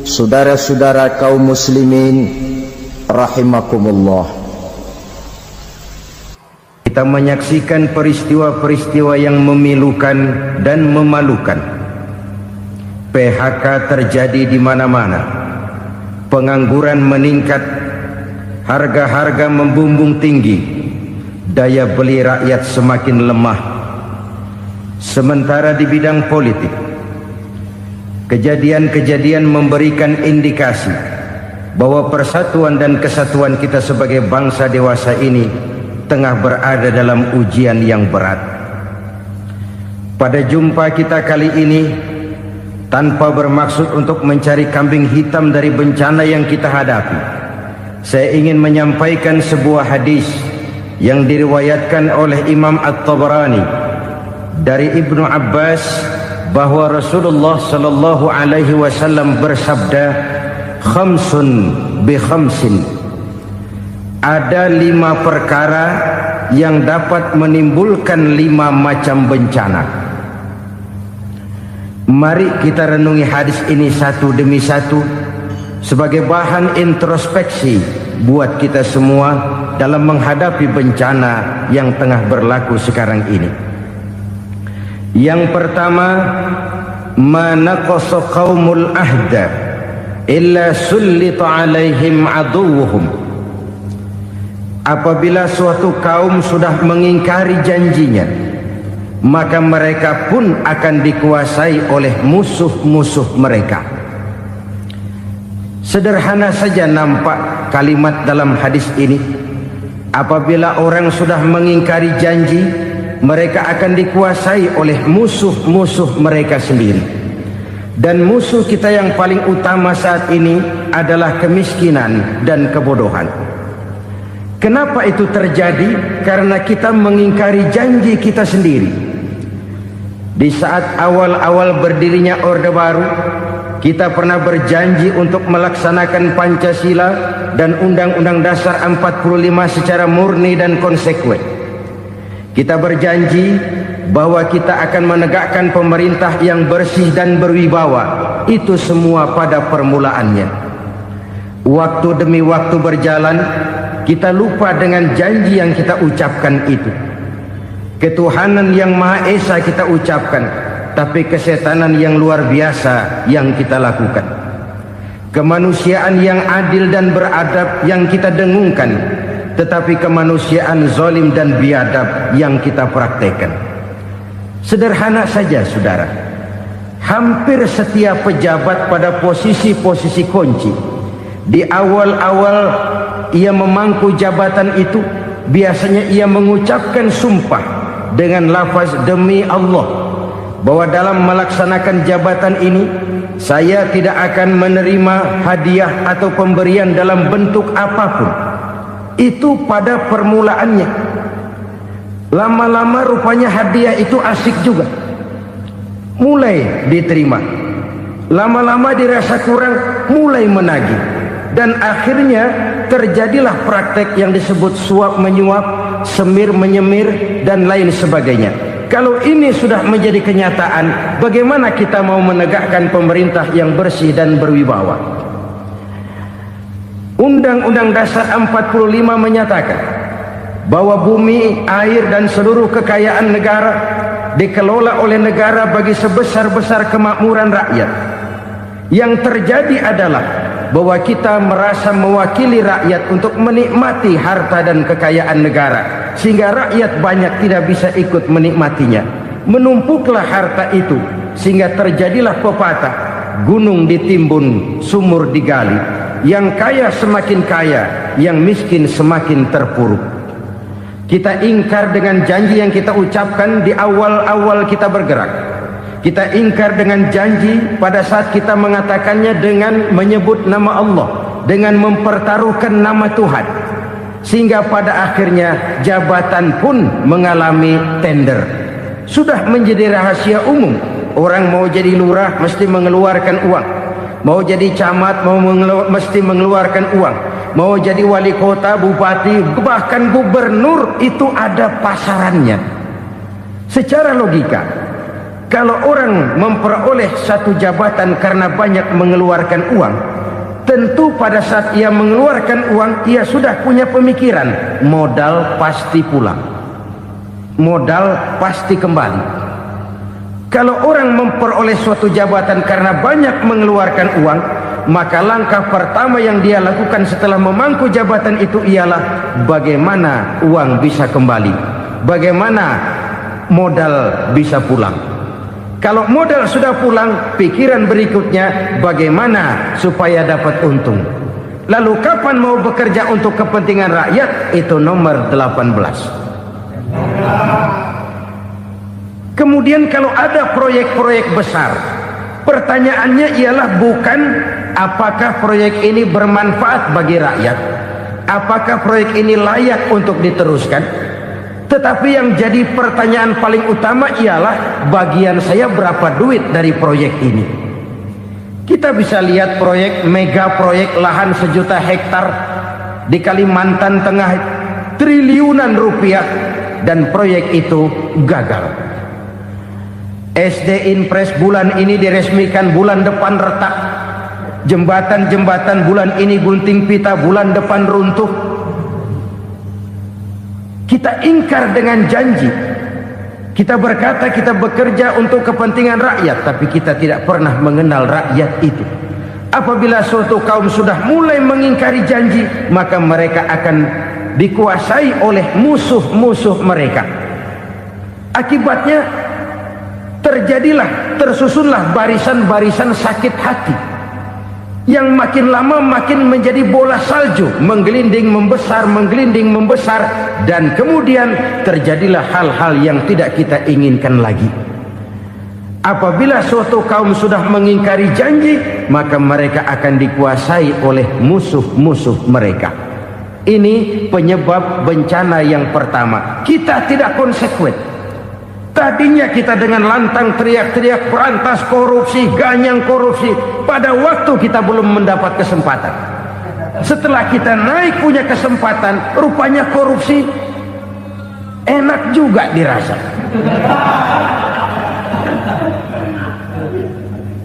saudara-saudara kaum muslimin rahimakumullah. Kita menyaksikan peristiwa-peristiwa yang memilukan dan memalukan. PHK terjadi di mana-mana. Pengangguran meningkat, harga-harga membumbung tinggi, daya beli rakyat semakin lemah. Sementara di bidang politik, kejadian-kejadian memberikan indikasi bahwa persatuan dan kesatuan kita sebagai bangsa dewasa ini tengah berada dalam ujian yang berat. Pada jumpa kita kali ini, tanpa bermaksud untuk mencari kambing hitam dari bencana yang kita hadapi, saya ingin menyampaikan sebuah hadis yang diriwayatkan oleh Imam At-Tabarani dari Ibnu Abbas bahwa Rasulullah sallallahu alaihi wasallam bersabda, "Khamsun bi khamsin." Ada 5 perkara yang dapat menimbulkan 5 macam bencana. Mari kita renungi hadis ini satu demi satu sebagai bahan introspeksi buat kita semua dalam menghadapi bencana yang tengah berlaku sekarang ini. Yang pertama, ma naqasa qaumul ahda illa sullita alaihim aduwwuhum. Apabila suatu kaum sudah mengingkari janjinya, maka mereka pun akan dikuasai oleh musuh-musuh mereka. Sederhana saja nampak kalimat dalam hadis ini. Apabila orang sudah mengingkari janji, mereka akan dikuasai oleh musuh-musuh mereka sendiri. Dan musuh kita yang paling utama saat ini adalah kemiskinan dan kebodohan. Kenapa itu terjadi? Karena kita mengingkari janji kita sendiri. Di saat awal-awal berdirinya Orde Baru, kita pernah berjanji untuk melaksanakan Pancasila dan Undang-Undang Dasar 45 secara murni dan konsekuen. Kita berjanji bahwa kita akan menegakkan pemerintah yang bersih dan berwibawa. Itu semua pada permulaannya. Waktu demi waktu berjalan, kita lupa dengan janji yang kita ucapkan itu. Ketuhanan yang Maha Esa kita ucapkan, tapi kesetanan yang luar biasa yang kita lakukan. Kemanusiaan yang adil dan beradab yang kita dengungkan, tetapi kemanusiaan zalim dan biadab yang kita praktekkan. Sederhana saja saudara, hampir setiap pejabat pada posisi-posisi kunci, di awal-awal ia memangku jabatan itu, biasanya ia mengucapkan sumpah dengan lafaz demi Allah bahwa dalam melaksanakan jabatan ini saya tidak akan menerima hadiah atau pemberian dalam bentuk apapun. Itu pada permulaannya. Lama-lama rupanya hadiah itu asik juga, mulai diterima. Lama-lama dirasa kurang, mulai menagih. Dan akhirnya terjadilah praktek yang disebut suap menyuap, semir menyemir, dan lain sebagainya. Kalau ini sudah menjadi kenyataan, bagaimana kita mau menegakkan pemerintah yang bersih dan berwibawa? Undang-Undang Dasar 45 menyatakan bahwa bumi, air, dan seluruh kekayaan negara dikelola oleh negara bagi sebesar-besar kemakmuran rakyat. Yang terjadi adalah bahwa kita merasa mewakili rakyat untuk menikmati harta dan kekayaan negara, sehingga rakyat banyak tidak bisa ikut menikmatinya. Menumpuklah harta itu sehingga terjadilah pepatah, gunung ditimbun, sumur digali. Yang kaya semakin kaya, yang miskin semakin terpuruk. Kita ingkar dengan janji yang kita ucapkan di awal-awal kita bergerak. Kita ingkar dengan janji pada saat kita mengatakannya dengan menyebut nama Allah, dengan mempertaruhkan nama Tuhan. Sehingga pada akhirnya jabatan pun mengalami tender. Sudah menjadi rahasia umum. Orang mau jadi lurah mesti mengeluarkan uang. Mau jadi camat mesti mengeluarkan uang. Mau jadi wali kota, bupati, bahkan gubernur, itu ada pasarannya. Secara logika, Kalau orang memperoleh satu jabatan karena banyak mengeluarkan uang, tentu pada saat ia mengeluarkan uang, ia sudah punya pemikiran, modal pasti pulang, modal pasti kembali. Kalau orang memperoleh suatu jabatan karena banyak mengeluarkan uang, maka langkah pertama yang dia lakukan setelah memangku jabatan itu ialah bagaimana uang bisa kembali, bagaimana modal bisa pulang. Kalau modal sudah pulang, pikiran berikutnya bagaimana supaya dapat untung. Lalu kapan mau bekerja untuk kepentingan rakyat? Itu nomor 18. Kemudian kalau ada proyek-proyek besar, pertanyaannya ialah bukan apakah proyek ini bermanfaat bagi rakyat, apakah proyek ini layak untuk diteruskan, tetapi yang jadi pertanyaan paling utama ialah bagian saya berapa duit dari proyek ini. Kita bisa lihat proyek, mega proyek lahan 1 juta hektar di Kalimantan Tengah, triliunan rupiah, dan proyek itu gagal. SD Impres bulan ini diresmikan, bulan depan retak. Jembatan-jembatan bulan ini gunting pita, bulan depan runtuh. Kita ingkar dengan janji. Kita berkata kita bekerja untuk kepentingan rakyat, tapi kita tidak pernah mengenal rakyat itu. Apabila suatu kaum sudah mulai mengingkari janji, maka mereka akan dikuasai oleh musuh-musuh mereka. Akibatnya tersusunlah barisan-barisan sakit hati yang makin lama makin menjadi bola salju, menggelinding membesar, dan kemudian terjadilah hal-hal yang tidak kita inginkan lagi. Apabila suatu kaum sudah mengingkari janji, maka mereka akan dikuasai oleh musuh-musuh mereka. Ini penyebab bencana yang pertama. Kita tidak konsekuen. Tadinya kita dengan lantang teriak-teriak berantas korupsi, ganyang korupsi. Pada waktu kita belum mendapat kesempatan. Setelah kita naik punya kesempatan, rupanya korupsi enak juga dirasa.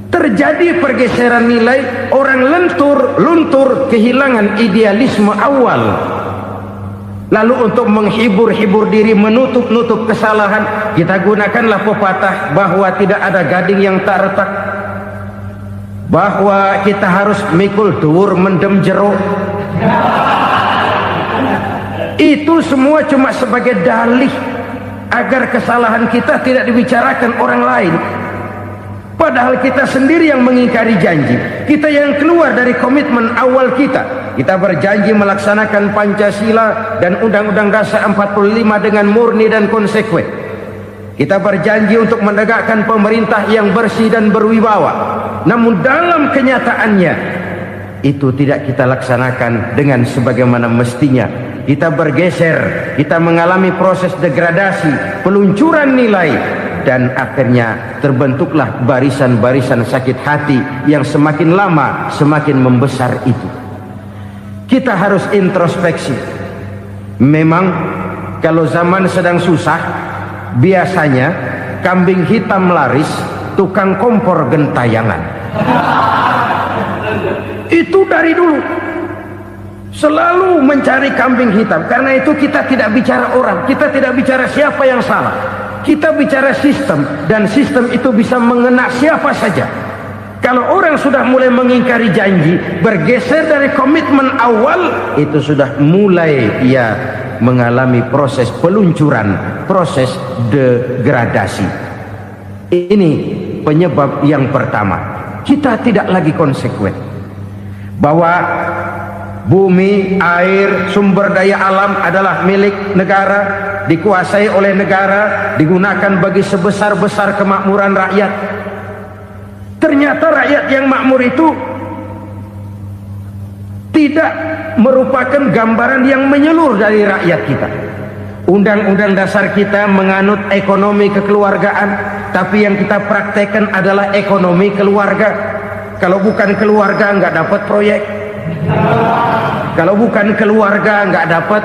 Terjadi pergeseran nilai, orang luntur, kehilangan idealisme awal. Lalu untuk menghibur diri, menutup kesalahan, kita gunakanlah pepatah bahwa tidak ada gading yang tak retak, bahwa kita harus mikul dhuwur mendem jero. Itu semua cuma sebagai dalih agar kesalahan kita tidak dibicarakan orang lain. Padahal kita sendiri yang mengingkari janji. Kita yang keluar dari komitmen awal kita. Kita berjanji melaksanakan Pancasila dan Undang-Undang Dasar 45 dengan murni dan konsekuen. Kita berjanji untuk menegakkan pemerintah yang bersih dan berwibawa. Namun dalam kenyataannya itu tidak kita laksanakan dengan sebagaimana mestinya. Kita bergeser, kita mengalami proses degradasi, peluncuran nilai, dan akhirnya terbentuklah barisan-barisan sakit hati yang semakin lama semakin membesar itu. Kita harus introspeksi. Memang kalau zaman sedang susah, biasanya kambing hitam laris, tukang kompor gentayangan. Itu dari dulu selalu mencari kambing hitam. Karena itu kita tidak bicara orang, kita tidak bicara siapa yang salah, kita bicara sistem, dan sistem itu bisa mengena siapa saja. Kalau orang sudah mulai mengingkari janji, bergeser dari komitmen awal, itu sudah mulai ia mengalami proses peluncuran, proses degradasi. Ini penyebab yang pertama. Kita tidak lagi konsekuen bahwa bumi, air, sumber daya alam adalah milik negara, dikuasai oleh negara, digunakan bagi sebesar-besar kemakmuran rakyat. Ternyata rakyat yang makmur itu tidak merupakan gambaran yang menyeluruh dari rakyat kita. Undang-undang dasar kita menganut ekonomi kekeluargaan, tapi yang kita praktekkan adalah ekonomi keluarga. Kalau bukan keluarga nggak dapat proyek. Kalau bukan keluarga nggak dapat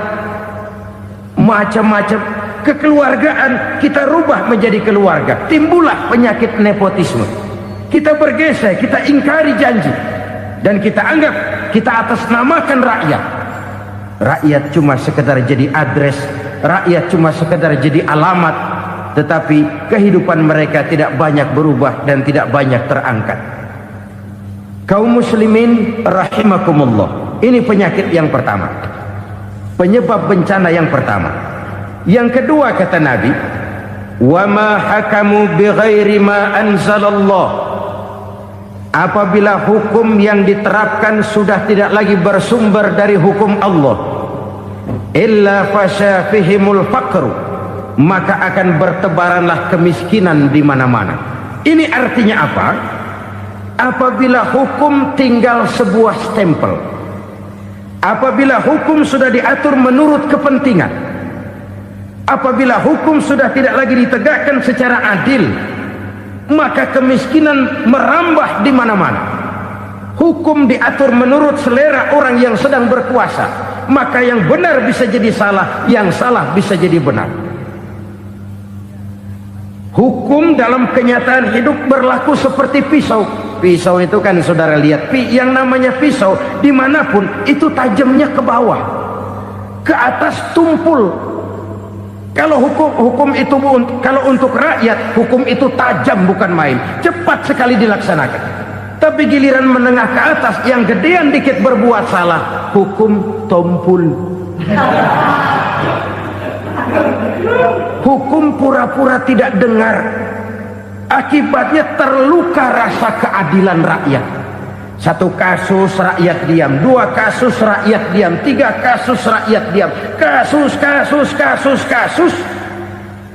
macam-macam. kekeluargaan kita rubah menjadi keluarga, timbullah penyakit nepotisme. Kita bergeser, kita ingkari janji, dan kita anggap kita atasnamakan rakyat. Rakyat cuma sekedar jadi address, rakyat cuma sekedar jadi alamat, tetapi kehidupan mereka tidak banyak berubah dan tidak banyak terangkat. Kaum muslimin rahimakumullah, ini penyakit yang pertama, penyebab bencana yang pertama. Yang kedua, kata Nabi, wa ma hakamu bighairi ma anzalallah, apabila hukum yang diterapkan sudah tidak lagi bersumber dari hukum Allah, illa fasya fihimul faqru, maka akan bertebaranlah kemiskinan di mana-mana. Ini artinya apa? Apabila hukum tinggal sebuah stempel, apabila hukum sudah diatur menurut kepentingan, apabila hukum sudah tidak lagi ditegakkan secara adil, maka kemiskinan merambah di mana-mana. Hukum diatur menurut selera orang yang sedang berkuasa, maka yang benar bisa jadi salah, yang salah bisa jadi benar. Hukum dalam kenyataan hidup berlaku seperti pisau. Pisau itu kan saudara lihat, yang namanya pisau dimanapun itu tajamnya ke bawah, ke atas tumpul. Kalau hukum itu, kalau untuk rakyat, hukum itu tajam bukan main, cepat sekali dilaksanakan. Tapi giliran menengah ke atas, yang gedean dikit berbuat salah, hukum tumpul. Hukum pura-pura tidak dengar, akibatnya terluka rasa keadilan rakyat. Satu kasus rakyat diam, dua kasus rakyat diam, tiga kasus rakyat diam, kasus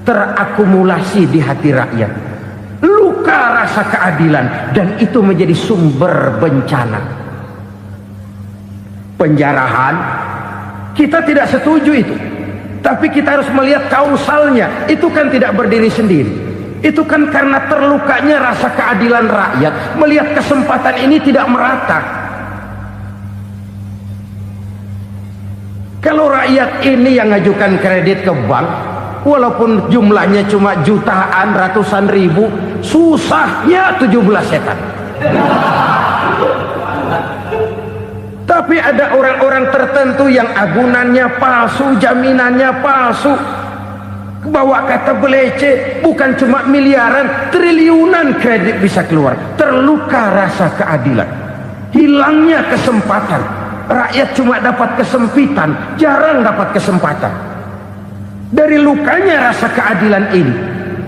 terakumulasi di hati rakyat, luka rasa keadilan, dan itu menjadi sumber bencana. Penjarahan, kita tidak setuju itu, tapi kita harus melihat kausalnya. Itu kan tidak berdiri sendiri, itu kan karena terlukanya rasa keadilan rakyat, melihat kesempatan ini tidak merata. Kalau rakyat ini yang ngajukan kredit ke bank, walaupun jumlahnya cuma jutaan, ratusan ribu, susahnya 17 setan. Tapi ada orang-orang tertentu yang agunannya palsu, jaminannya palsu, bawa kata belece, bukan cuma miliaran, triliunan kredit bisa keluar. Terluka rasa keadilan, hilangnya kesempatan. Rakyat cuma dapat kesempitan, jarang dapat kesempatan. Dari lukanya rasa keadilan ini,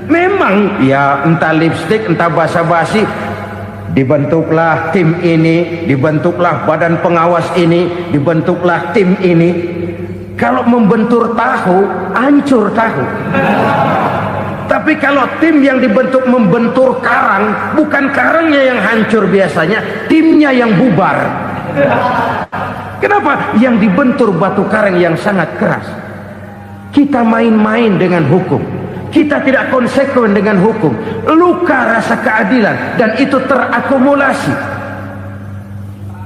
memang ya entah lipstik, entah basa-basi, dibentuklah tim ini, dibentuklah badan pengawas ini, dibentuklah tim ini. Kalau membentur tahu, hancur tahu. Tapi kalau tim yang dibentuk membentur karang, bukan karangnya yang hancur biasanya, timnya yang bubar. Kenapa? Yang dibentur batu karang yang sangat keras. Kita main-main dengan hukum, kita tidak konsekuen dengan hukum, luka rasa keadilan, dan itu terakumulasi.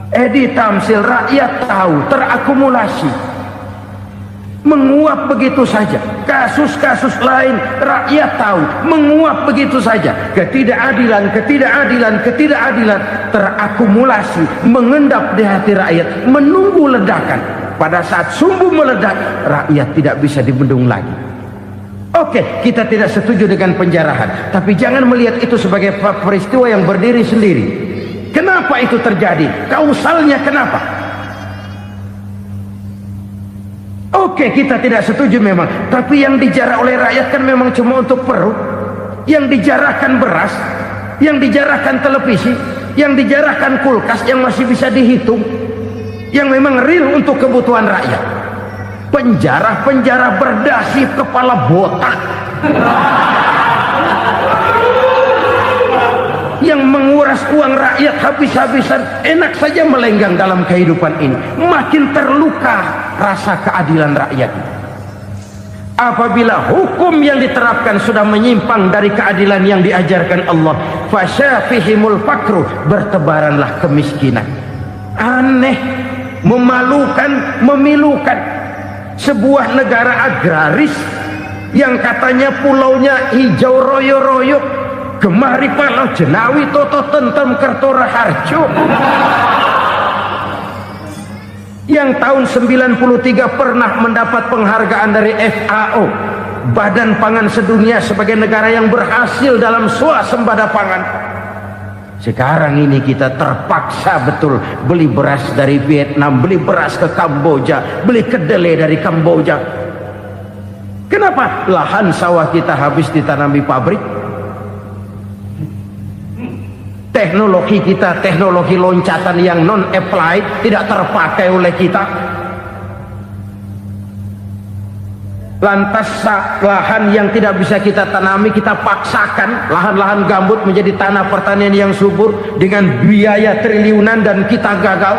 Edi Tamsil, rakyat tahu, terakumulasi, menguap begitu saja. Kasus-kasus lain rakyat tahu, menguap begitu saja. Ketidakadilan terakumulasi, mengendap di hati rakyat, menunggu ledakan. Pada saat sumbu meledak, rakyat tidak bisa dibendung lagi. Oke, kita tidak setuju dengan penjarahan, tapi jangan melihat itu sebagai peristiwa yang berdiri sendiri. Kenapa itu terjadi? Kausalnya kenapa? Oke, kita tidak setuju memang, tapi yang dijarah oleh rakyat kan memang cuma untuk perut. Yang dijarahkan beras, yang dijarahkan televisi, yang dijarahkan kulkas yang masih bisa dihitung, yang memang real untuk kebutuhan rakyat. Penjara-penjara berdasi kepala botak yang menguras uang rakyat habis-habisan, enak saja melenggang dalam kehidupan ini. Makin terluka rasa keadilan rakyat. Apabila hukum yang diterapkan sudah menyimpang dari keadilan yang diajarkan Allah, fasyafihimul fakru, bertebaranlah kemiskinan. Aneh, memalukan, memilukan. Sebuah negara agraris yang katanya pulaunya hijau royo-royo, gemari Palau Jenawi Toto Tentrem Kertoraharjo, yang tahun 93 pernah mendapat penghargaan dari FAO, Badan Pangan Sedunia, sebagai negara yang berhasil dalam swasembada pangan. Sekarang ini kita terpaksa betul beli beras dari Vietnam, beli beras ke Kamboja, beli kedelai dari Kamboja. Kenapa? Lahan sawah kita habis ditanami pabrik. Teknologi kita, teknologi loncatan yang non-applied, tidak terpakai oleh kita. Lantas lahan yang tidak bisa kita tanami, kita paksakan lahan-lahan gambut menjadi tanah pertanian yang subur dengan biaya triliunan, dan kita gagal.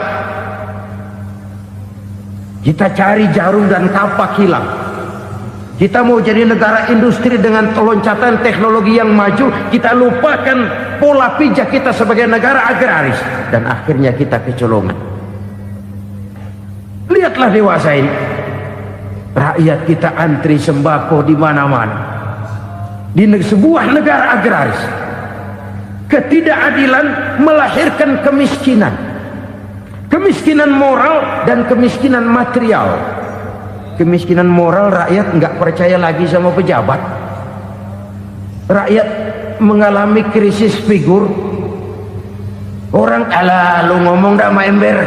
Kita cari jarum dan kapak hilang. Kita mau jadi negara industri dengan loncatan teknologi yang maju, kita lupakan pola pijak kita sebagai negara agraris, dan akhirnya kita kecolongan. Lihatlah dewasa ini, rakyat kita antri sembako di mana-mana. Di sebuah negara agraris, ketidakadilan melahirkan kemiskinan, kemiskinan moral dan kemiskinan material. Kemiskinan moral, rakyat nggak percaya lagi sama pejabat. Rakyat mengalami krisis figur. Orang alah lu ngomong dah ma ember.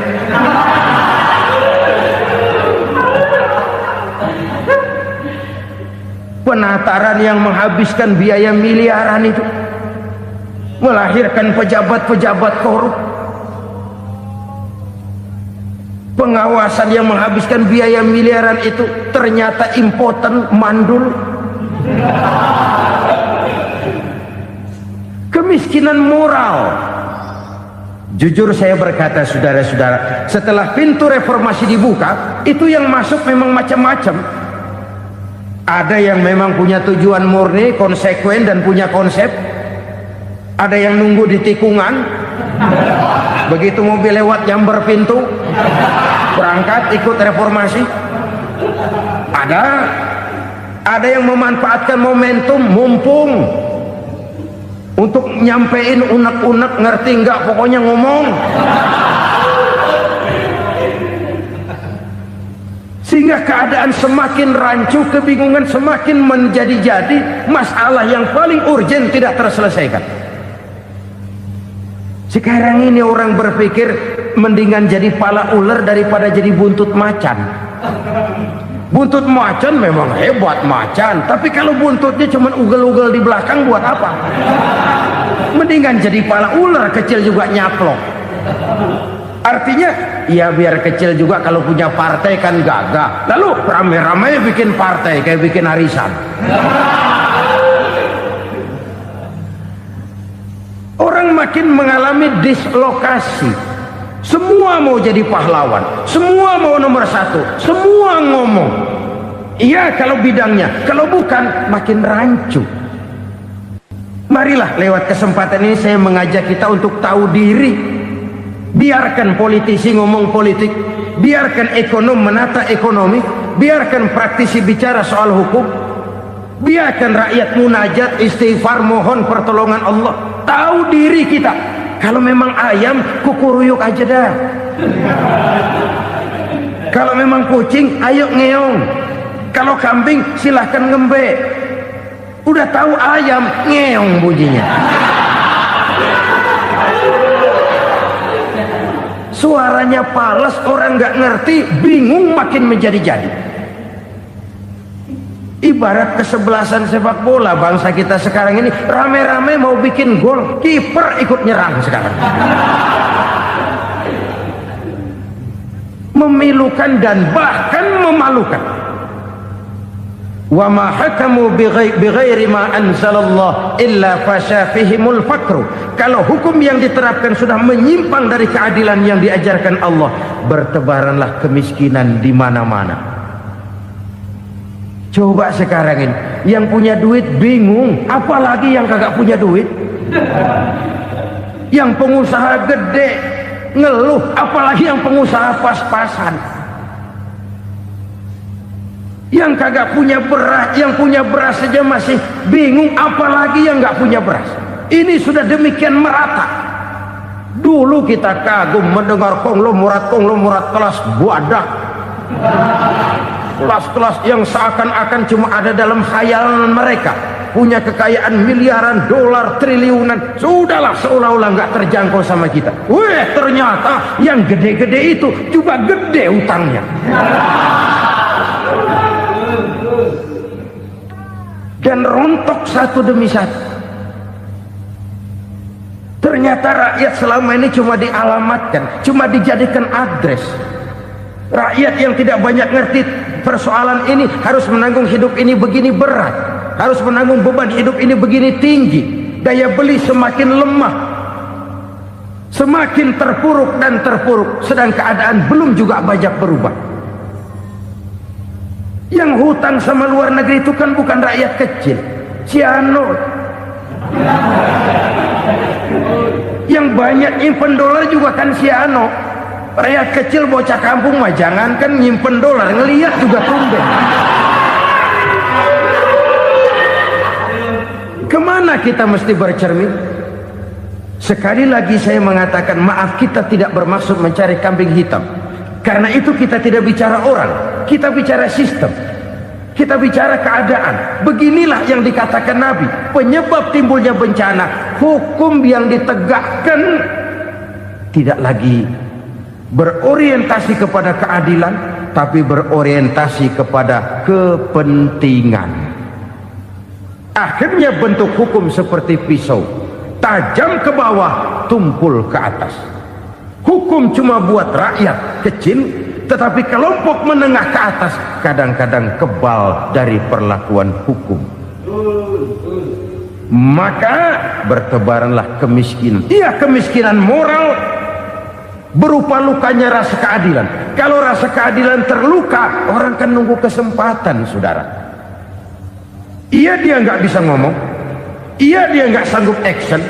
Penataran yang menghabiskan biaya miliaran itu melahirkan pejabat-pejabat korup. Pengawasan yang menghabiskan biaya miliaran itu ternyata impoten, mandul. Kemiskinan moral. Jujur saya berkata, saudara-saudara, setelah pintu reformasi dibuka, itu yang masuk memang macam-macam. Ada yang memang punya tujuan murni, konsekuen dan punya konsep. Ada yang nunggu di tikungan, begitu mobil lewat nyamber pintu, berangkat ikut reformasi. Ada yang memanfaatkan momentum, mumpung untuk nyampein unek-unek, ngerti enggak, pokoknya ngomong. Sehingga keadaan semakin rancu, kebingungan semakin menjadi-jadi, masalah yang paling urgen tidak terselesaikan. Sekarang ini orang berpikir mendingan jadi pala ular daripada jadi buntut macan. Buntut macan memang hebat macan, tapi kalau buntutnya cuma ugel-ugel di belakang buat apa? Mendingan jadi pala ular, kecil juga nyaplok. Artinya ya biar kecil juga kalau punya partai kan gagah. Lalu rame-rame bikin partai kayak bikin arisan. Orang makin mengalami dislokasi. Semua mau jadi pahlawan, semua mau nomor satu, semua ngomong. Iya kalau bidangnya, kalau bukan makin rancu. Marilah lewat kesempatan ini saya mengajak kita untuk tahu diri. Biarkan politisi ngomong politik, biarkan ekonom menata ekonomi, biarkan praktisi bicara soal hukum, biarkan rakyat munajat, istighfar, mohon pertolongan Allah. Tahu diri kita. Kalau memang ayam, kukuruyuk aja dah. Kalau memang kucing, ayo ngeong. Kalau kambing, silahkan ngembe. Udah tahu ayam, ngeong bunyinya. Suaranya palas, orang nggak ngerti, bingung, makin menjadi-jadi. Ibarat kesebelasan sepak bola bangsa kita sekarang ini, rame-rame mau bikin gol, kiper ikut nyerang sekarang. Memilukan dan bahkan memalukan. Wa ma hakamu bighairi ma anzalallah illa fasyafihimul fakru. Kalau hukum yang diterapkan sudah menyimpang dari keadilan yang diajarkan Allah, bertebaranlah kemiskinan di mana-mana. Coba sekarang ini, yang punya duit bingung, apalagi yang kagak punya duit. Yang pengusaha gede ngeluh, apalagi yang pengusaha pas-pasan. Yang kagak punya beras, yang punya beras saja masih bingung, apalagi yang nggak punya beras. Ini sudah demikian merata. Dulu kita kagum mendengar konglomerat kelas buadah, kelas-kelas yang seakan-akan cuma ada dalam khayalan mereka, punya kekayaan miliaran dolar, triliunan. Sudahlah, seolah-olah nggak terjangkau sama kita. Weh, ternyata yang gede-gede itu juga gede utangnya. Dan rontok satu demi satu. Ternyata rakyat selama ini cuma dialamatkan, cuma dijadikan address. Rakyat yang tidak banyak ngerti persoalan ini harus menanggung hidup ini begini berat, harus menanggung beban hidup ini begini tinggi, daya beli semakin lemah, semakin terpuruk dan terpuruk, sedang keadaan belum juga banyak berubah. Yang hutang sama luar negeri itu kan bukan rakyat kecil, Ciano. Yang banyak nyimpen dolar juga kan Ciano. Rakyat kecil bocah kampung mah jangankan nyimpen dolar, ngelihat juga tumben. Kemana kita mesti bercermin? Sekali lagi saya mengatakan, maaf, kita tidak bermaksud mencari kambing hitam. Karena itu kita tidak bicara orang, kita bicara sistem, kita bicara keadaan. Beginilah yang dikatakan Nabi, penyebab timbulnya bencana, hukum yang ditegakkan tidak lagi berorientasi kepada keadilan, tapi berorientasi kepada kepentingan. Akhirnya bentuk hukum seperti pisau, tajam ke bawah, tumpul ke atas. Hukum cuma buat rakyat kecil, tetapi kelompok menengah ke atas kadang-kadang kebal dari perlakuan hukum. Maka bertebaranlah kemiskinan. Iya, kemiskinan moral berupa lukanya rasa keadilan. Kalau rasa keadilan terluka, orang kan nunggu kesempatan, saudara. Iya, dia nggak bisa ngomong, iya, dia nggak sanggup action,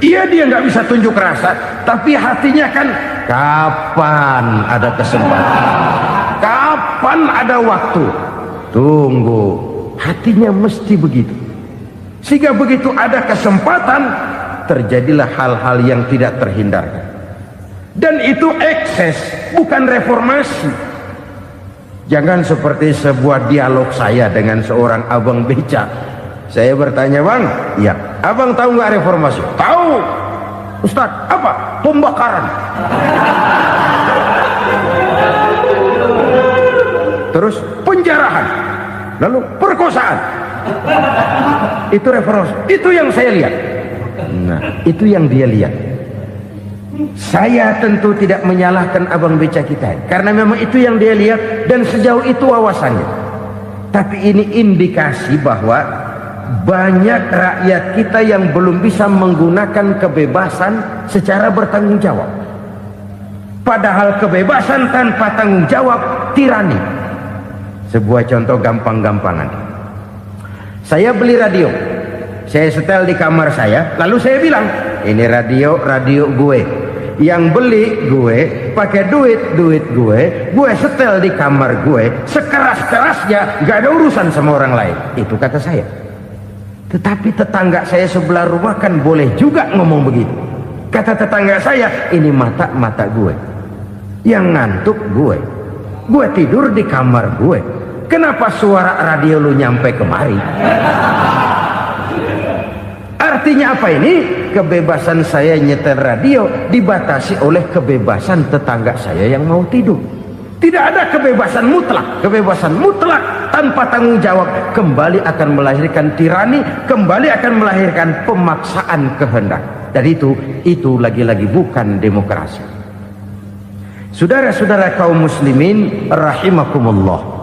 iya, dia nggak bisa tunjuk rasa, tapi hatinya kan, kapan ada kesempatan, kapan ada waktu, tunggu. Hatinya mesti begitu. Sehingga begitu ada kesempatan, terjadilah hal-hal yang tidak terhindarkan. Dan itu ekses, bukan reformasi. Jangan seperti sebuah dialog saya dengan seorang abang beca. Saya bertanya, bang, ya, abang tahu nggak reformasi? Tahu. Ustaz, apa? Pembakaran. Terus penjarahan, lalu perkosaan. Itu reformasi. Itu yang saya lihat. Nah, itu yang dia lihat. Saya tentu tidak menyalahkan abang beca kita, karena memang itu yang dia lihat dan sejauh itu wawasannya. Tapi ini indikasi bahwa banyak rakyat kita yang belum bisa menggunakan kebebasan secara bertanggung jawab. Padahal kebebasan tanpa tanggung jawab tirani. Sebuah contoh gampang-gampangan. Saya beli radio, saya setel di kamar saya, lalu saya bilang, ini radio gue. Yang beli gue, pakai duit gue setel di kamar gue, sekeras-kerasnya, gak ada urusan sama orang lain. Itu kata saya. Tetapi tetangga saya sebelah rumah kan boleh juga ngomong begitu. Kata tetangga saya, ini mata gue, yang ngantuk gue tidur di kamar gue, kenapa suara radio lu nyampe kemari? Artinya apa ini? Kebebasan saya nyetel radio dibatasi oleh kebebasan tetangga saya yang mau tidur. Tidak ada kebebasan mutlak. Kebebasan mutlak tanpa tanggung jawab kembali akan melahirkan tirani, kembali akan melahirkan pemaksaan kehendak. Dan itu lagi-lagi bukan demokrasi. Saudara-saudara kaum muslimin rahimakumullah.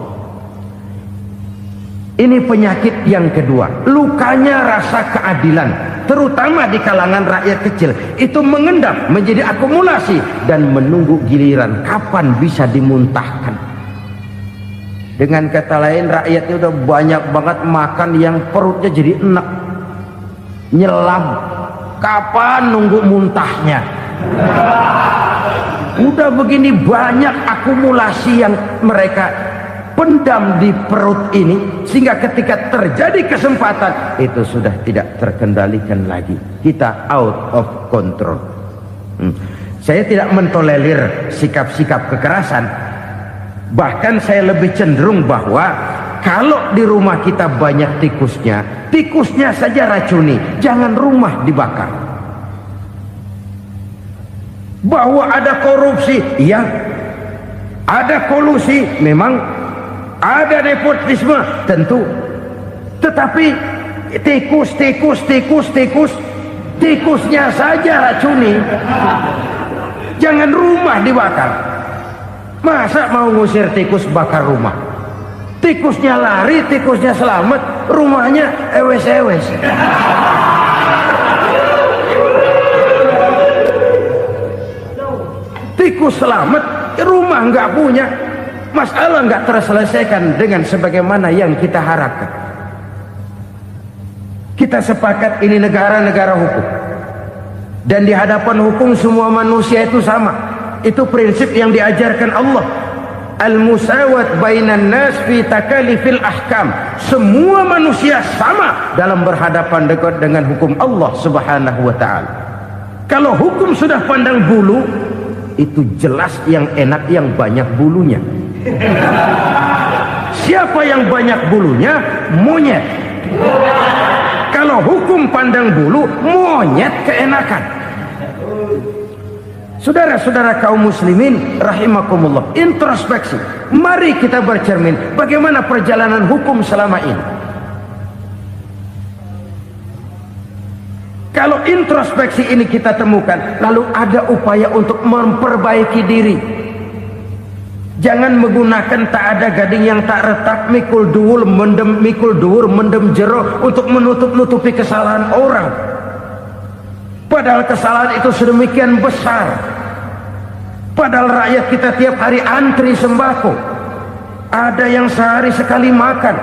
Ini penyakit yang kedua, lukanya rasa keadilan, terutama di kalangan rakyat kecil. Itu mengendap menjadi akumulasi dan menunggu giliran kapan bisa dimuntahkan. Dengan kata lain, rakyatnya udah banyak banget makan yang perutnya jadi enak, nyelam. Kapan nunggu muntahnya? Udah begini banyak akumulasi yang mereka terpendam di perut ini, sehingga ketika terjadi kesempatan itu sudah tidak terkendalikan lagi, kita out of control. Saya tidak mentolerir sikap-sikap kekerasan, bahkan saya lebih cenderung bahwa kalau di rumah kita banyak tikusnya, tikusnya saja racuni, jangan rumah dibakar. Bahwa ada korupsi, iya. Ada kolusi, memang. Ada nepotisme, tentu. Tetapi tikusnya saja racuni, jangan rumah dibakar. Masa mau ngusir tikus bakar rumah? Tikusnya lari, tikusnya selamat, rumahnya ewes-ewes. Tikus selamat, rumah nggak punya, masalah nggak terselesaikan dengan sebagaimana yang kita harapkan. Kita sepakat ini negara hukum, dan di hadapan hukum semua manusia itu sama. Itu prinsip yang diajarkan Allah. Al-musawat bainan nas fi takalifil ahkam. Semua manusia sama dalam berhadapan dengan hukum Allah Subhanahu wa ta'ala. Kalau hukum sudah pandang bulu, itu jelas yang enak yang banyak bulunya. Siapa yang banyak bulunya? Monyet. Kalau hukum pandang bulu, monyet keenakan. Saudara-saudara kaum muslimin rahimakumullah, introspeksi. Mari kita bercermin bagaimana perjalanan hukum selama ini. Kalau introspeksi ini kita temukan, lalu ada upaya untuk memperbaiki diri. Jangan menggunakan tak ada gading yang tak retak, mikul duwur mendem jero untuk menutup-nutupi kesalahan orang. Padahal kesalahan itu sedemikian besar. Padahal rakyat kita tiap hari antri sembako. Ada yang sehari sekali makan,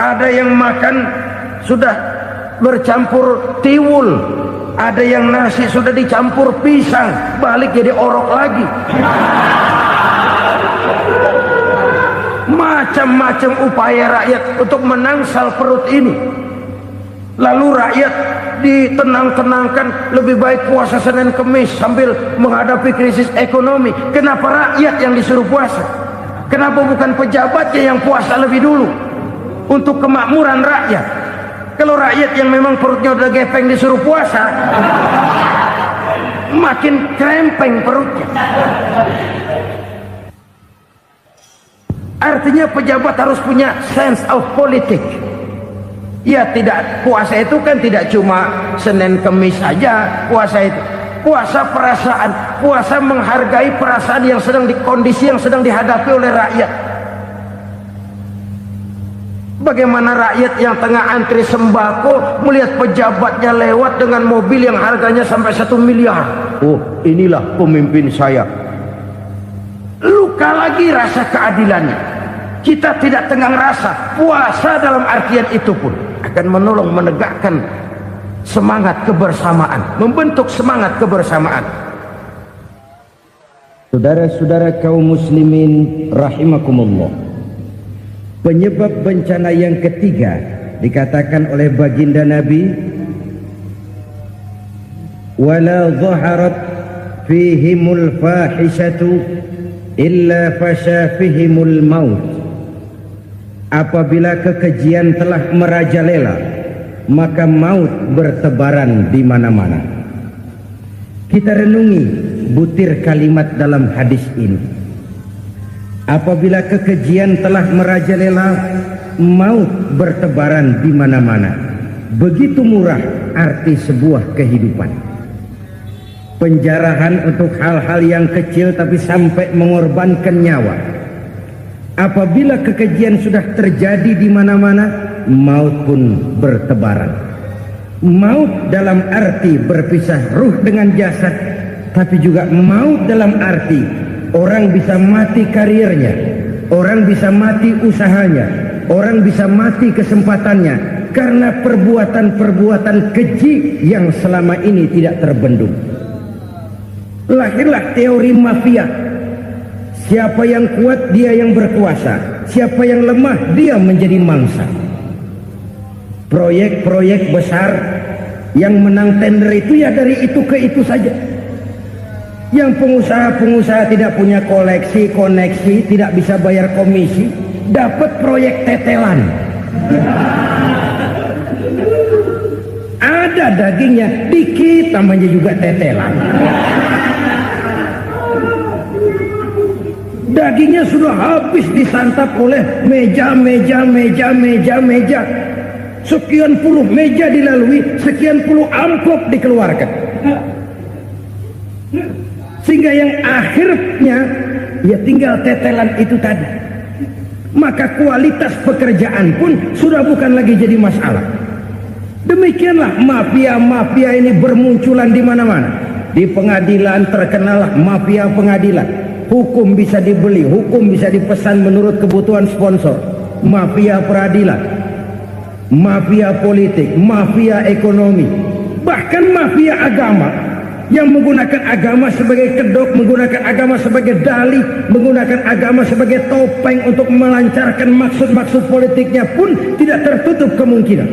ada yang makan sudah bercampur tiwul, ada yang nasi sudah dicampur pisang, balik jadi orok lagi. Macam-macam upaya rakyat untuk menangsal perut ini. Lalu rakyat ditenang-tenangkan, lebih baik puasa Senin Kemis sambil menghadapi krisis ekonomi. Kenapa rakyat yang disuruh puasa? Kenapa bukan pejabatnya yang puasa lebih dulu untuk kemakmuran rakyat? Kalau rakyat yang memang perutnya udah gepeng disuruh puasa, makin krempeng perutnya. Artinya pejabat harus punya sense of politics. Ya, tidak, puasa itu kan tidak cuma Senin Kemis saja. Puasa itu puasa perasaan, puasa menghargai perasaan yang sedang kondisi yang sedang dihadapi oleh rakyat. Bagaimana rakyat yang tengah antri sembako melihat pejabatnya lewat dengan mobil yang harganya sampai 1 miliar. Oh, inilah pemimpin saya. Luka lagi rasa keadilannya. Kita tidak tenggang rasa. Puasa dalam artian itu pun akan menolong menegakkan semangat kebersamaan, membentuk semangat kebersamaan. Saudara-saudara kaum muslimin rahimakumullah, penyebab bencana yang ketiga dikatakan oleh baginda Nabi, wala dhaharat fihimul fahishatu illa fasyafihimul maut. Apabila kekejian telah merajalela, maka maut bertebaran di mana-mana. Kita renungi butir kalimat dalam hadis ini. Apabila kekejian telah merajalela, maut bertebaran di mana-mana. Begitu murah arti sebuah kehidupan. Penjarahan untuk hal-hal yang kecil tapi sampai mengorbankan nyawa. Apabila kekejian sudah terjadi di mana-mana, maut pun bertebaran. Maut dalam arti berpisah ruh dengan jasad, tapi juga maut dalam arti orang bisa mati karirnya, orang bisa mati usahanya, orang bisa mati kesempatannya karena perbuatan-perbuatan keji yang selama ini tidak terbendung. Lahirlah teori mafia. Siapa yang kuat dia yang berkuasa, Siapa yang lemah, dia menjadi mangsa. Proyek-proyek besar yang menang tender itu ya dari itu ke itu saja. Yang pengusaha-pengusaha tidak punya koleksi, koneksi, tidak bisa bayar komisi, dapat proyek tetelan. Ada dagingnya, dikit namanya juga tetelan. Dagingnya sudah habis disantap oleh meja. Sekian puluh meja dilalui, sekian puluh amplop dikeluarkan. Sehingga yang akhirnya ya tinggal tetelan itu tadi. Maka kualitas pekerjaan pun sudah bukan lagi jadi masalah. Demikianlah mafia-mafia ini bermunculan di mana-mana. Di pengadilan terkenal mafia pengadilan. Hukum bisa dibeli, hukum bisa dipesan menurut kebutuhan sponsor. Mafia peradilan, mafia politik, mafia ekonomi, bahkan mafia agama yang menggunakan agama sebagai kedok, menggunakan agama sebagai dalih, menggunakan agama sebagai topeng untuk melancarkan maksud-maksud politiknya pun tidak tertutup kemungkinan.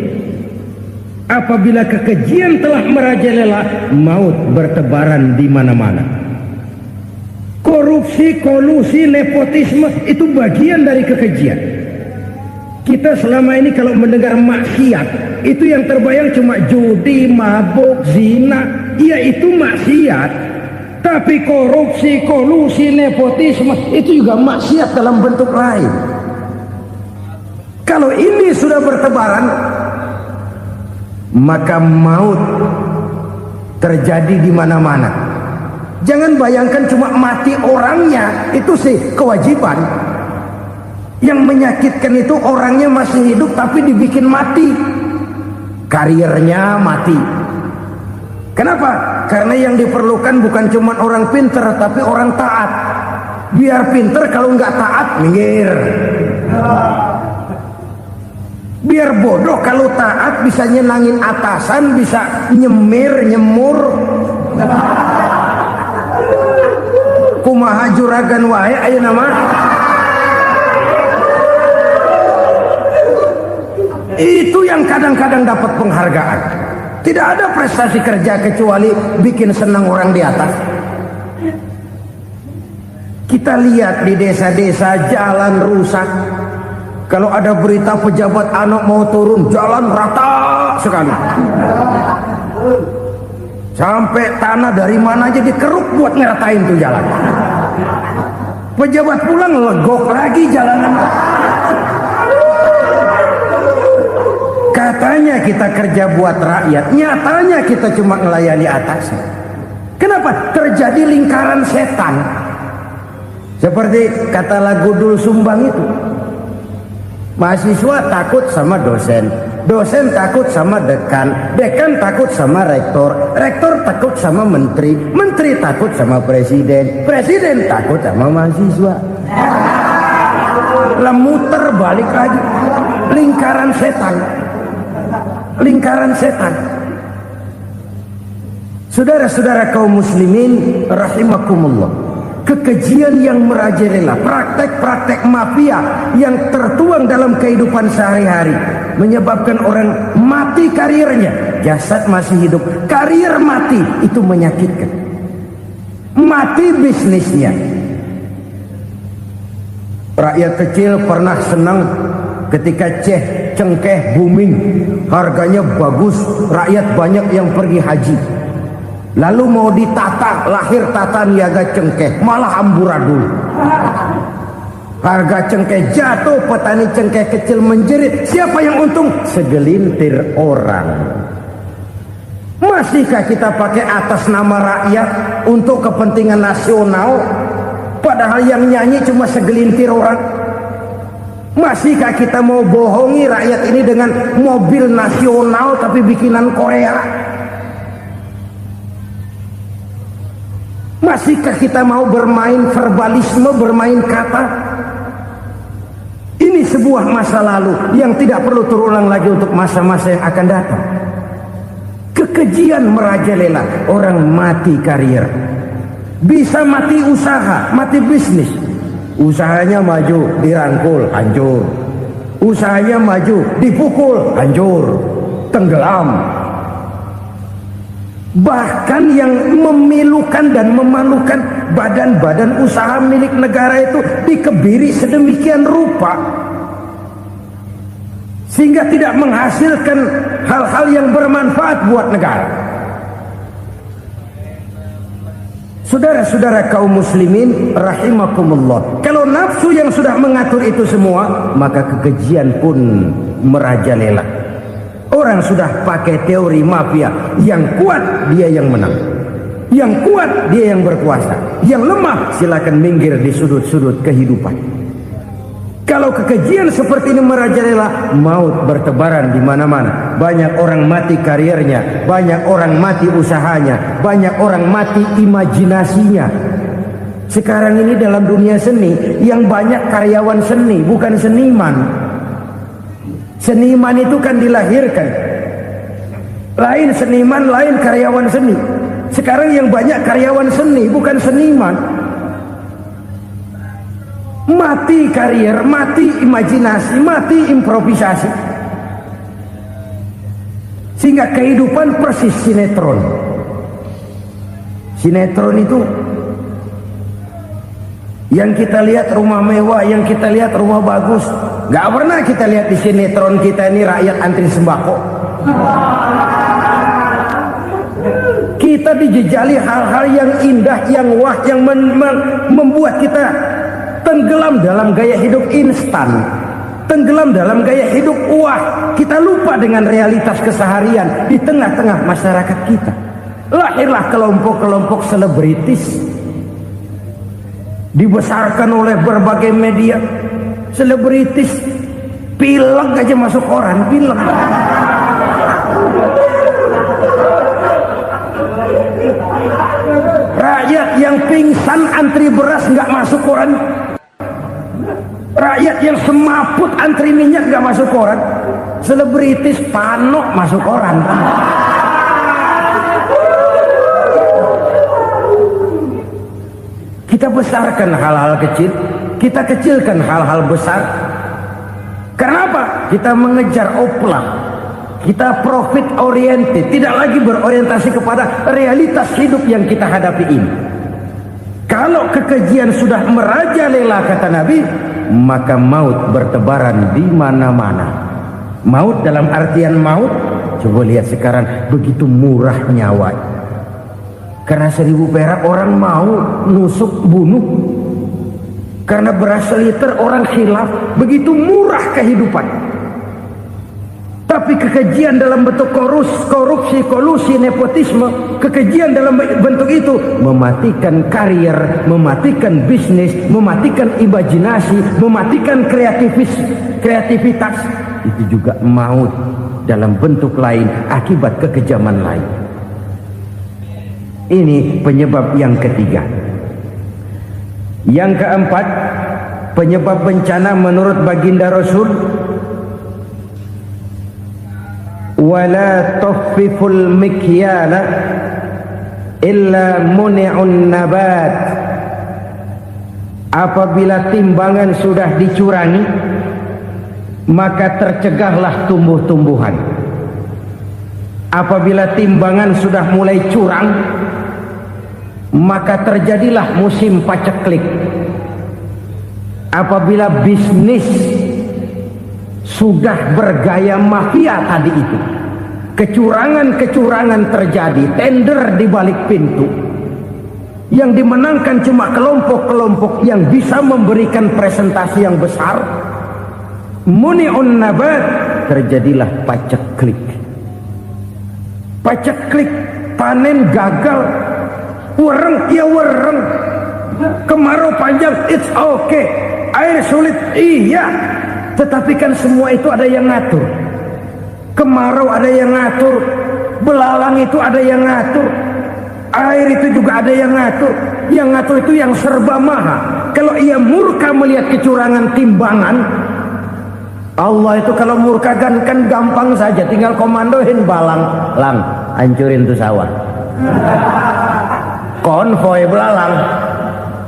Apabila kekejian telah merajalela, maut bertebaran di mana-mana. Korupsi, kolusi, nepotisme itu bagian dari kekejian. Kita selama ini kalau mendengar maksiat, itu yang terbayang cuma judi, mabuk, zina. Ya itu maksiat. Tapi korupsi, kolusi, nepotisme itu juga maksiat dalam bentuk lain. Kalau ini sudah bertebaran, maka maut terjadi di mana-mana. Jangan bayangkan cuma mati orangnya, itu sih kewajiban. Yang menyakitkan itu orangnya masih hidup tapi dibikin mati, karirnya mati. Kenapa? Karena yang diperlukan bukan cuma orang pinter tapi orang taat. Biar pinter, kalau nggak taat minggir. Biar bodoh, kalau taat bisa nyenangin atasan, bisa nyemur. Kumaha juragan wae ayeuna mah. Itu yang kadang-kadang dapat penghargaan. Tidak ada prestasi kerja kecuali bikin senang orang di atas. Kita lihat di desa-desa jalan rusak. Kalau ada berita pejabat anak mau turun, jalan rata sekali. Sampai tanah dari mana aja dikeruk buat ngeratain tuh jalan. Pejabat pulang legok lagi jalanan. Katanya kita kerja buat rakyat, nyatanya kita cuma melayani atasnya. Kenapa? Terjadi lingkaran setan. Seperti kata lagu Dul Sumbang itu. Mahasiswa takut sama dosen, dosen takut sama dekan, dekan takut sama rektor, rektor takut sama menteri, menteri takut sama presiden, presiden takut sama mahasiswa. Muter balik lagi, lingkaran setan, lingkaran setan. Saudara-saudara kaum muslimin rahimakumullah, kekejian yang merajalela, praktek-praktek mafia yang tertuang dalam kehidupan sehari-hari menyebabkan orang mati karirnya, jasad masih hidup, karir mati, itu menyakitkan. Mati bisnisnya. Rakyat kecil pernah senang ketika cengkeh booming, harganya bagus, rakyat banyak yang pergi haji. Lalu mau ditata, lahir tata niaga cengkeh, malah amburadul. Harga cengkeh jatuh, petani cengkeh kecil menjerit. Siapa yang untung? Segelintir orang. Masihkah kita pakai atas nama rakyat untuk kepentingan nasional, padahal yang nyanyi cuma segelintir orang? Masihkah kita mau bohongi rakyat ini dengan mobil nasional tapi bikinan Korea? Masihkah kita mau bermain verbalisme, bermain kata? Ini sebuah masa lalu yang tidak perlu terulang lagi untuk masa-masa yang akan datang. Kekejian merajalela, orang mati karir, bisa mati usaha, mati bisnis. Usahanya maju, dirangkul, hancur. Usahanya maju, dipukul, hancur, tenggelam. Bahkan yang memilukan dan memalukan badan-badan usaha milik negara itu dikebiri sedemikian rupa sehingga tidak menghasilkan hal-hal yang bermanfaat buat negara. Saudara-saudara kaum muslimin rahimakumullah, kalau nafsu yang sudah mengatur itu semua, maka kekejian pun merajalela. Orang sudah pakai teori mafia, yang kuat dia yang menang, yang kuat dia yang berkuasa, yang lemah silakan minggir di sudut-sudut kehidupan. Kalau kekejian seperti ini merajalela, maut bertebaran di mana-mana. Banyak orang mati karirnya, banyak orang mati usahanya, banyak orang mati imajinasinya. Sekarang ini dalam dunia seni, yang banyak karyawan seni, bukan seniman. Seniman itu kan dilahirkan, lain seniman, lain karyawan seni. Sekarang yang banyak karyawan seni, bukan seniman. Mati karier, mati imajinasi, mati improvisasi, sehingga kehidupan persis sinetron. Sinetron itu yang kita lihat rumah mewah, yang kita lihat rumah bagus, gak pernah kita lihat di sinetron kita ini rakyat antri sembako. Kita dijejali hal-hal yang indah, yang wah, yang membuat kita tenggelam dalam gaya hidup instan, tenggelam dalam gaya hidup wah. Kita lupa dengan realitas keseharian di tengah-tengah masyarakat kita. Lahirlah kelompok-kelompok selebritis, dibesarkan oleh berbagai media. Selebritis pilek aja masuk koran, pilek. Rakyat yang pingsan antri beras nggak masuk koran. Rakyat yang semaput antri minyak nggak masuk koran. Selebritis panok masuk koran. Kita besarkan hal-hal kecil, kita kecilkan hal-hal besar. Kenapa? Kita mengejar oplah, kita profit oriented, tidak lagi berorientasi kepada realitas hidup yang kita hadapi ini. Kalau kekejian sudah merajalela, kata Nabi, maka maut bertebaran di mana-mana. Maut dalam artian maut, coba lihat sekarang begitu murah nyawa. Karena 1000 perak orang mau nusuk bunuh. Karena beras seliter orang khilaf, begitu murah kehidupan. Tapi kekejian dalam bentuk korupsi, kolusi, nepotisme, kekejian dalam bentuk itu mematikan karier, mematikan bisnis, mematikan imajinasi, mematikan kreativitas. Itu juga maut dalam bentuk lain akibat kekejaman lain. Ini penyebab yang ketiga. Yang keempat, penyebab bencana menurut baginda Rasul, wala tuffiful mikyala illa muni'un nabat. Apabila timbangan sudah dicurangi, maka tercegahlah tumbuh-tumbuhan. Apabila timbangan sudah mulai curang, maka terjadilah musim paceklik. Apabila bisnis sudah bergaya mafia tadi itu, kecurangan-kecurangan terjadi, tender di balik pintu, yang dimenangkan cuma kelompok-kelompok yang bisa memberikan presentasi yang besar, muni'un nabat, terjadilah paceklik. Paceklik, panen gagal, wereng ya wereng, kemarau panjang, it's okay, air sulit, iya. Tetapi kan semua itu ada yang ngatur. Kemarau ada yang ngatur, belalang itu ada yang ngatur, air itu juga ada yang ngatur. Yang ngatur itu yang serba maha. Kalau ia murka melihat kecurangan timbangan, Allah itu kalau murka kan gampang saja, tinggal komandoin balang, lang, hancurin tuh sawah. Konvoy belalang,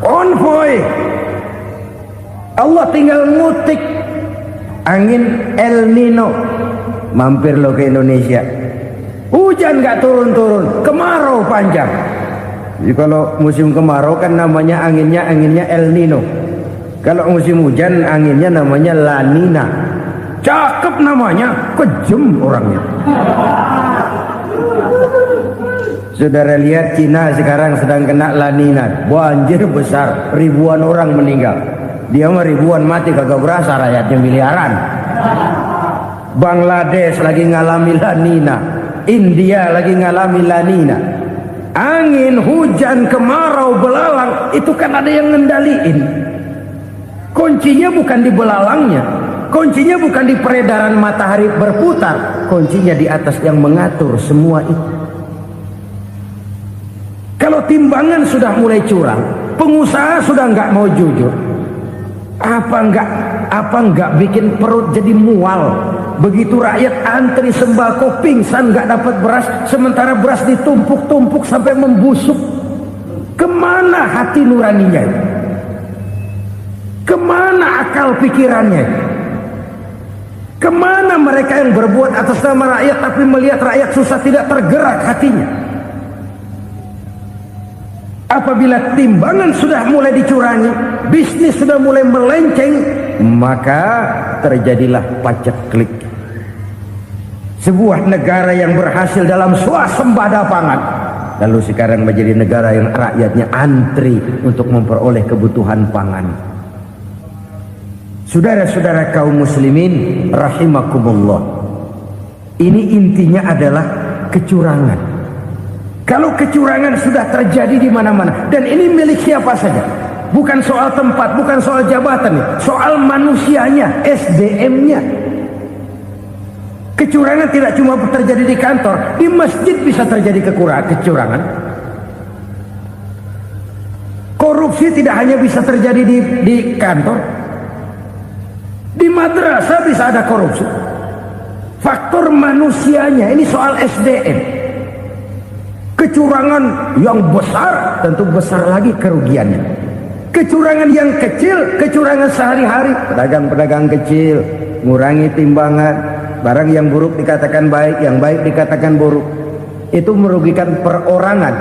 konvoy. Allah tinggal ngutik angin El Nino. Mampir lo ke Indonesia, hujan nggak turun-turun, kemarau panjang. Jadi kalau musim kemarau kan namanya anginnya El Nino. Kalau musim hujan anginnya namanya La Nina. Cakep namanya, kejem orangnya. Saudara lihat Cina sekarang sedang kena La Nina, banjir besar, ribuan orang meninggal. Dia mah ribuan mati kagak berasa, rakyatnya miliaran. Bangladesh lagi ngalami La Nina, India lagi ngalami La Nina. Angin, hujan, kemarau, belalang itu kan ada yang ngendaliin. Kuncinya bukan di belalangnya, kuncinya bukan di peredaran matahari berputar, kuncinya di atas yang mengatur semua itu. Kalau timbangan sudah mulai curang, pengusaha sudah nggak mau jujur, apa nggak bikin perut jadi mual. Begitu rakyat antri sembako pingsan nggak dapat beras, sementara beras ditumpuk-tumpuk sampai membusuk. Kemana hati nuraninya? Kemana akal pikirannya? Kemana mereka yang berbuat atas nama rakyat tapi melihat rakyat susah tidak tergerak hatinya? Apabila timbangan sudah mulai dicurangi, bisnis sudah mulai melenceng, maka terjadilah paceklik. Sebuah negara yang berhasil dalam swasembada pangan, lalu sekarang menjadi negara yang rakyatnya antri untuk memperoleh kebutuhan pangan. Saudara-saudara kaum muslimin rahimakumullah, ini intinya adalah kecurangan. Kalau kecurangan sudah terjadi di mana-mana, dan ini milik siapa saja, bukan soal tempat, bukan soal jabatan, soal manusianya, SDM-nya. Kecurangan tidak cuma terjadi di kantor, di masjid bisa terjadi kecurangan. Korupsi tidak hanya bisa terjadi di kantor, di madrasah bisa ada korupsi. Faktor manusianya, ini soal SDM. Kecurangan yang besar, tentu besar lagi kerugiannya. Kecurangan yang kecil, kecurangan sehari-hari, pedagang-pedagang kecil ngurangi timbangan, barang yang buruk dikatakan baik, yang baik dikatakan buruk, itu merugikan perorangan.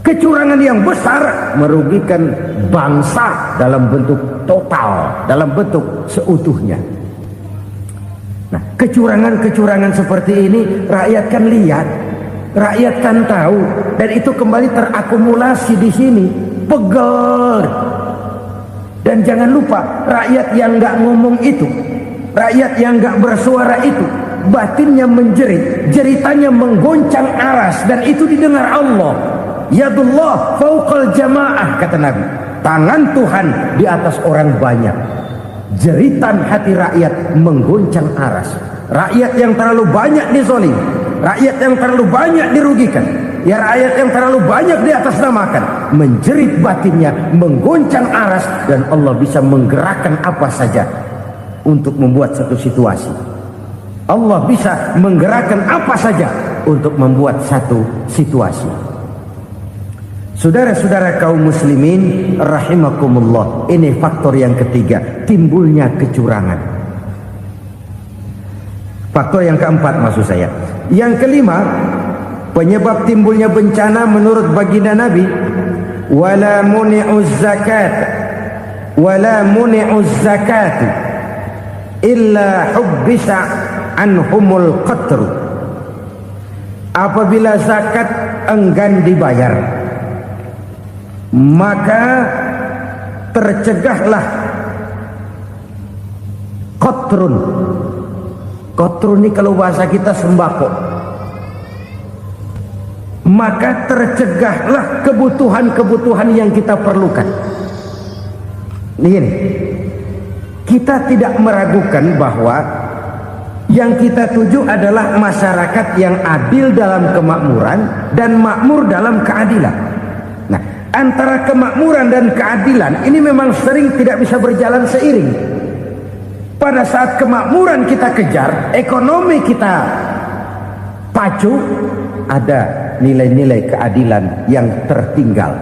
Kecurangan yang besar merugikan bangsa dalam bentuk total, dalam bentuk seutuhnya. Nah, kecurangan-kecurangan seperti ini rakyat kan lihat, rakyat kan tahu, dan itu kembali terakumulasi di sini, pegel. Dan jangan lupa, rakyat yang nggak ngomong itu, rakyat yang nggak bersuara itu, batinnya menjerit, jeritannya menggoncang aras, dan itu didengar Allah. Yadullah fauqal jamaah, kata Nabi, tangan Tuhan di atas orang banyak. Jeritan hati rakyat menggoncang aras. Rakyat yang terlalu banyak dizolim, rakyat yang terlalu banyak dirugikan, ya rakyat yang terlalu banyak di atas namakan, menjerit batinnya, menggoncang aras, dan Allah bisa menggerakkan apa saja untuk membuat satu situasi. Allah bisa menggerakkan apa saja untuk membuat satu situasi. Saudara-saudara kaum muslimin rahimakumullah, ini faktor yang ketiga, timbulnya kecurangan. Faktor yang keempat maksud saya. Yang kelima, penyebab timbulnya bencana menurut baginda Nabi, wala muni'uz zakat wala muni'uz zakat illa hubbisa anhumul qatru. Apabila zakat enggan dibayar, maka tercegahlah qatrun. Qatrun ini kalau bahasa kita sembako. Maka tercegahlah kebutuhan-kebutuhan yang kita perlukan. Ini, kita tidak meragukan bahwa yang kita tuju adalah masyarakat yang adil dalam kemakmuran dan makmur dalam keadilan. Nah, antara kemakmuran dan keadilan ini memang sering tidak bisa berjalan seiring. Pada saat kemakmuran kita kejar, ekonomi kita pacu, ada nilai-nilai keadilan yang tertinggal.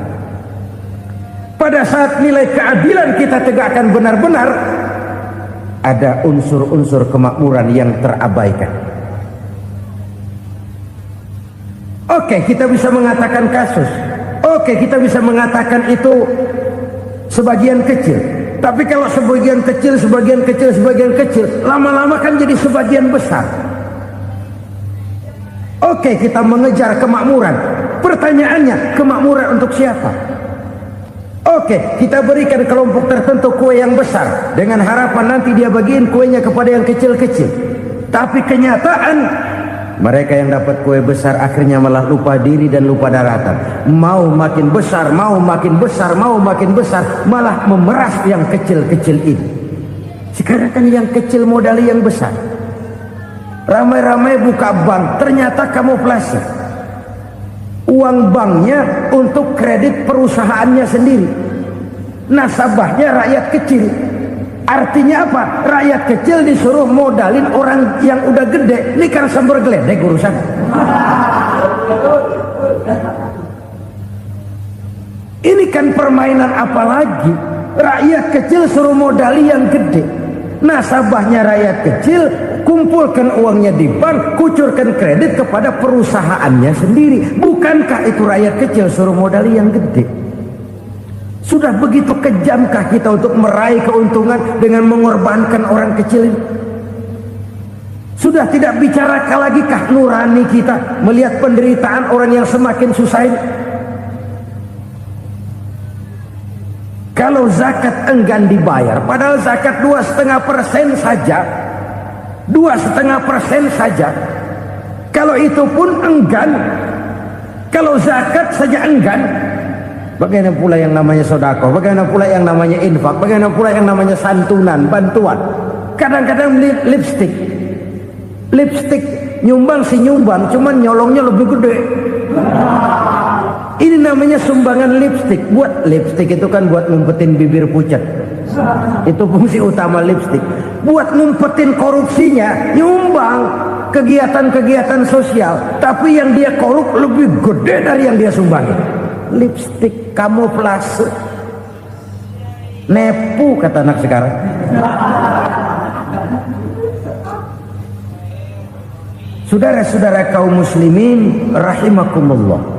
Pada pada saat nilai keadilan kita tegakkan benar-benar, ada unsur-unsur kemakmuran yang terabaikan. Oke, kita bisa mengatakan kasus. Oke, kita bisa mengatakan itu sebagian kecil. Tapi kalau sebagian kecil, lama-lama kan jadi sebagian besar. Oke, kita mengejar kemakmuran. Pertanyaannya, kemakmuran untuk siapa? Oke, kita berikan kelompok tertentu kue yang besar dengan harapan nanti dia bagiin kuenya kepada yang kecil-kecil. Tapi kenyataan, mereka yang dapat kue besar akhirnya malah lupa diri dan lupa daratan. Mau makin besar, malah memeras yang kecil-kecil ini. Sekarang kan yang kecil modali yang besar. Ramai-ramai buka bank, ternyata kamuflase. Uang banknya untuk kredit perusahaannya sendiri. Nasabahnya rakyat kecil. Artinya apa? Rakyat kecil disuruh modalin orang yang udah gede. Ini kan sumber geledek urusan. Ini kan permainan apa lagi? Rakyat kecil suruh modali yang gede. Nasabahnya rakyat kecil, kumpulkan uangnya di bank, kucurkan kredit kepada perusahaannya sendiri. Bukankah itu rakyat kecil suruh modali yang gede? Sudah begitu kejamkah kita untuk meraih keuntungan dengan mengorbankan orang kecil ini? Sudah tidak bicara lagi kah nurani kita melihat penderitaan orang yang semakin susah ini? Kalau zakat enggan dibayar, padahal zakat 2,5% saja, 2,5% saja. Kalau itu pun enggan, kalau zakat saja enggan, bagaimana pula yang namanya sodako, bagaimana pula yang namanya infak, bagaimana pula yang namanya santunan, bantuan. Kadang-kadang lipstick nyumbang si nyumbang, cuman nyolongnya lebih gede. Ini namanya sumbangan lipstick. Buat lipstick itu kan buat ngumpetin bibir pucat. Itu fungsi utama lipstick. Buat ngumpetin korupsinya, nyumbang kegiatan-kegiatan sosial. Tapi yang dia korup lebih gede dari yang dia sumbangin. Lipstick kamuflase. Nepu kata anak sekarang. Saudara-saudara kaum muslimin rahimakumullah.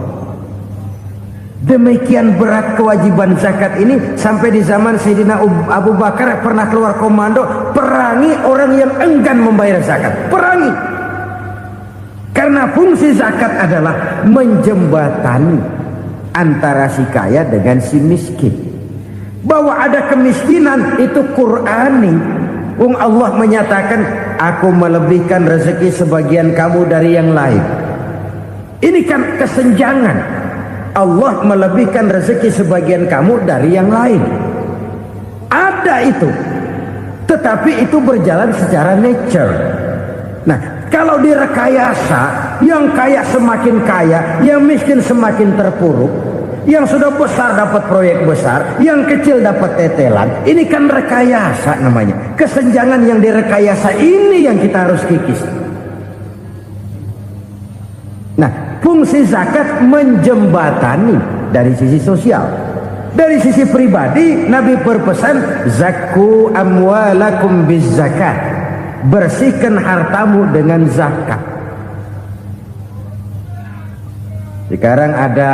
Demikian berat kewajiban zakat ini sampai di zaman Sayyidina Abu Bakar pernah keluar komando perangi orang yang enggan membayar zakat. Perangi. Karena fungsi zakat adalah menjembatani antara si kaya dengan si miskin. Bahwa ada kemiskinan itu Qur'ani. Allah menyatakan, aku melebihkan rezeki sebagian kamu dari yang lain. Ini kan kesenjangan. Allah melebihkan rezeki sebagian kamu dari yang lain. Ada itu. Tetapi itu berjalan secara nature. Nah, kalau direkayasa, yang kaya semakin kaya, yang miskin semakin terpuruk, yang sudah besar dapat proyek besar, yang kecil dapat tetelan. Ini kan rekayasa namanya. Kesenjangan yang direkayasa ini yang kita harus kikis. Nah, fungsi zakat menjembatani dari sisi sosial. Dari sisi pribadi, Nabi berpesan, zakku amwalakum biz zakat. Bersihkan hartamu dengan zakat. Sekarang ada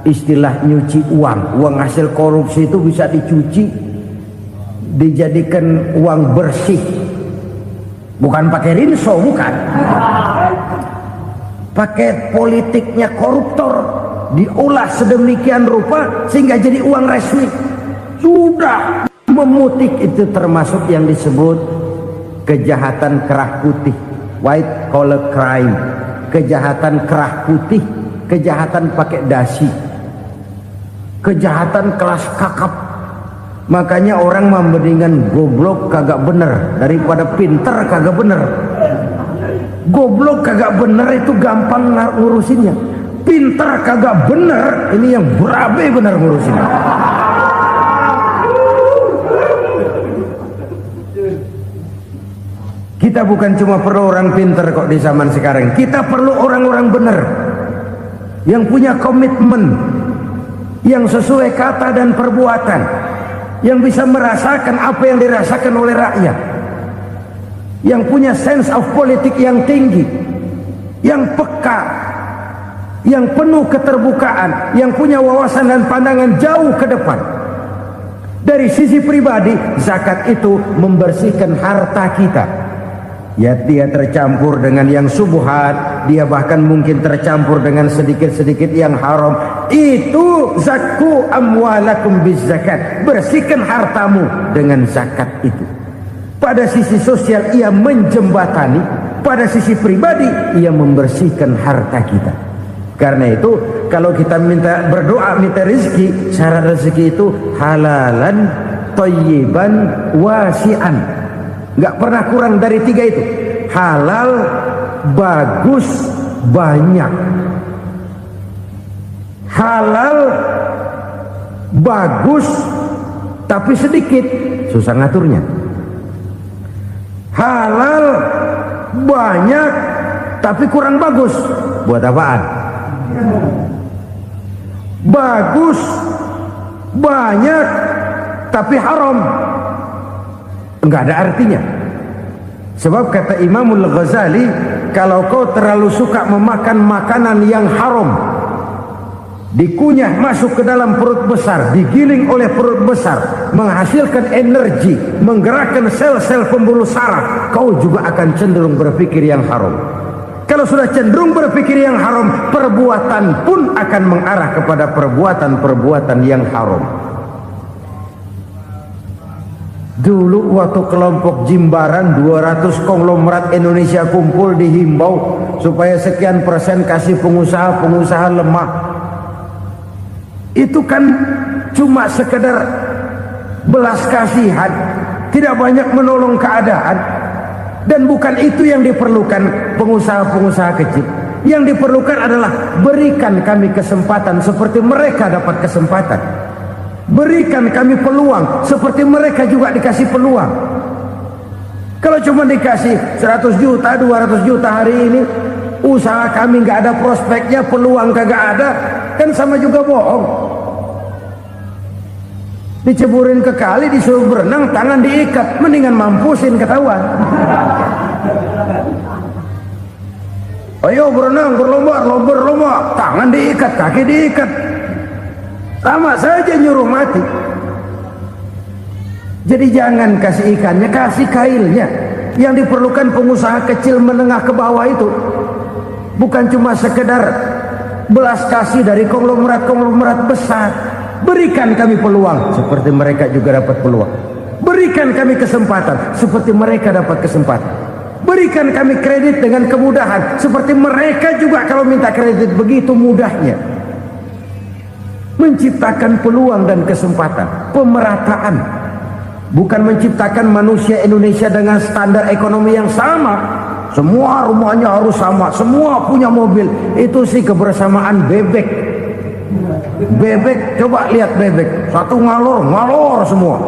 istilah nyuci uang. Uang hasil korupsi itu bisa dicuci, dijadikan uang bersih. Bukan pakai rinso, bukan. Pakai politiknya koruptor, diolah sedemikian rupa sehingga jadi uang resmi. Sudah memutik, itu termasuk yang disebut kejahatan kerah putih, white collar crime. Kejahatan kerah putih, kejahatan pakai dasi, kejahatan kelas kakap. Makanya orang mendingan goblok kagak bener daripada pinter kagak bener. Goblok kagak bener itu gampang ngurusinnya. Pinter kagak bener, ini yang berabe bener ngurusinnya. Kita bukan cuma perlu orang pinter kok di zaman sekarang. Kita perlu orang-orang bener yang punya komitmen, yang sesuai kata dan perbuatan, yang bisa merasakan apa yang dirasakan oleh rakyat, yang punya sense of politik yang tinggi, yang peka, yang penuh keterbukaan, yang punya wawasan dan pandangan jauh ke depan. Dari sisi pribadi, zakat itu membersihkan harta kita. Ya, dia tercampur dengan yang subhat, dia bahkan mungkin tercampur dengan sedikit-sedikit yang haram. Itu zakku amwalakum bizakat. Bersihkan hartamu dengan zakat itu. Pada sisi sosial ia menjembatani, pada sisi pribadi ia membersihkan harta kita. Karena itu kalau kita minta berdoa minta rezeki, syarat rezeki itu halalan thayyiban wasi'an. Nggak pernah kurang dari 3 itu. Halal, bagus, banyak. Halal, bagus, tapi sedikit, susah ngaturnya. Halal, banyak, tapi kurang bagus, buat apaan? Bagus, banyak, tapi haram, enggak ada artinya. Sebab kata Imamul Ghazali, kalau kau terlalu suka memakan makanan yang haram, dikunyah masuk ke dalam perut besar, digiling oleh perut besar, menghasilkan energi, menggerakkan sel-sel pembuluh saraf, kau juga akan cenderung berpikir yang haram. Kalau sudah cenderung berpikir yang haram, perbuatan pun akan mengarah kepada perbuatan-perbuatan yang haram. Dulu waktu kelompok Jimbaran 200 konglomerat Indonesia kumpul, dihimbau supaya sekian persen kasih pengusaha-pengusaha lemah. Itu kan cuma sekedar belas kasihan, tidak banyak menolong keadaan. Dan bukan itu yang diperlukan pengusaha-pengusaha kecil. Yang diperlukan adalah berikan kami kesempatan seperti mereka dapat kesempatan. Berikan kami peluang seperti mereka juga dikasih peluang. Kalau cuma dikasih 100 juta, 200 juta hari ini, usaha kami nggak ada prospeknya, peluang kagak ada, kan sama juga bohong. Diceburin ke kali, disuruh berenang, tangan diikat, mendingan mampusin ketahuan. Ayo berenang, berlomba, tangan diikat, kaki diikat, sama saja nyuruh mati. Jadi jangan kasih ikannya, kasih kailnya. Yang diperlukan pengusaha kecil menengah ke bawah itu bukan cuma sekedar belas kasih dari konglomerat-konglomerat besar. Berikan kami peluang seperti mereka juga dapat peluang. Berikan kami kesempatan seperti mereka dapat kesempatan. Berikan kami kredit dengan kemudahan seperti mereka juga kalau minta kredit begitu mudahnya. Menciptakan peluang dan kesempatan, pemerataan, bukan menciptakan manusia Indonesia dengan standar ekonomi yang sama. Semua rumahnya harus sama, semua punya mobil. Itu sih kebersamaan bebek. Bebek, coba lihat bebek, satu ngalor semua,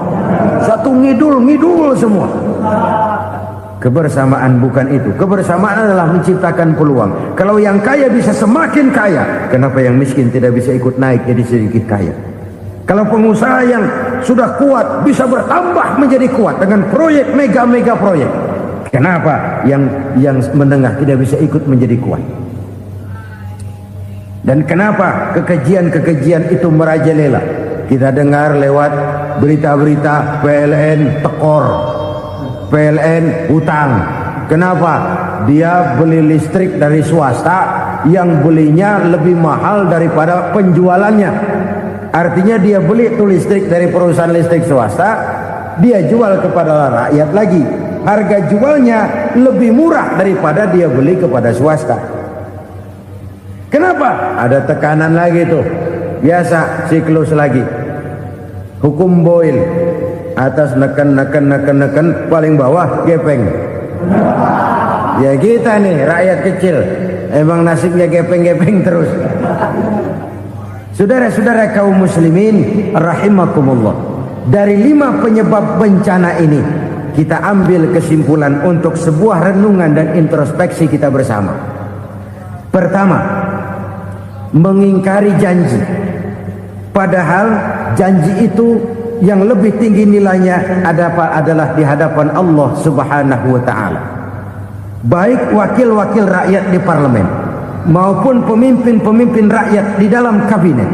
satu ngidul semua. Kebersamaan bukan itu. Kebersamaan adalah menciptakan peluang. Kalau yang kaya bisa semakin kaya, kenapa yang miskin tidak bisa ikut naik jadi sedikit kaya? Kalau pengusaha yang sudah kuat bisa bertambah menjadi kuat dengan proyek mega proyek, kenapa yang menengah tidak bisa ikut menjadi kuat? Dan kenapa kekejian itu merajalela? Kita dengar lewat berita-berita PLN tekor, PLN hutang. Kenapa? Dia beli listrik dari swasta yang belinya lebih mahal daripada penjualannya. Artinya dia beli itu listrik dari perusahaan listrik swasta, dia jual kepada rakyat lagi. Harga jualnya lebih murah daripada dia beli kepada swasta. Kenapa? Ada tekanan lagi tuh. Biasa siklus lagi. Hukum Boyle. Atas neken, paling bawah gepeng. Ya kita nih rakyat kecil, emang nasibnya gepeng terus. Saudara-saudara kaum muslimin rahimakumullah, dari 5 penyebab bencana ini kita ambil kesimpulan untuk sebuah renungan dan introspeksi kita bersama. Pertama, mengingkari janji. Padahal janji itu yang lebih tinggi nilainya adalah di hadapan Allah Subhanahu wa taala. Baik wakil-wakil rakyat di parlemen maupun pemimpin-pemimpin rakyat di dalam kabinet,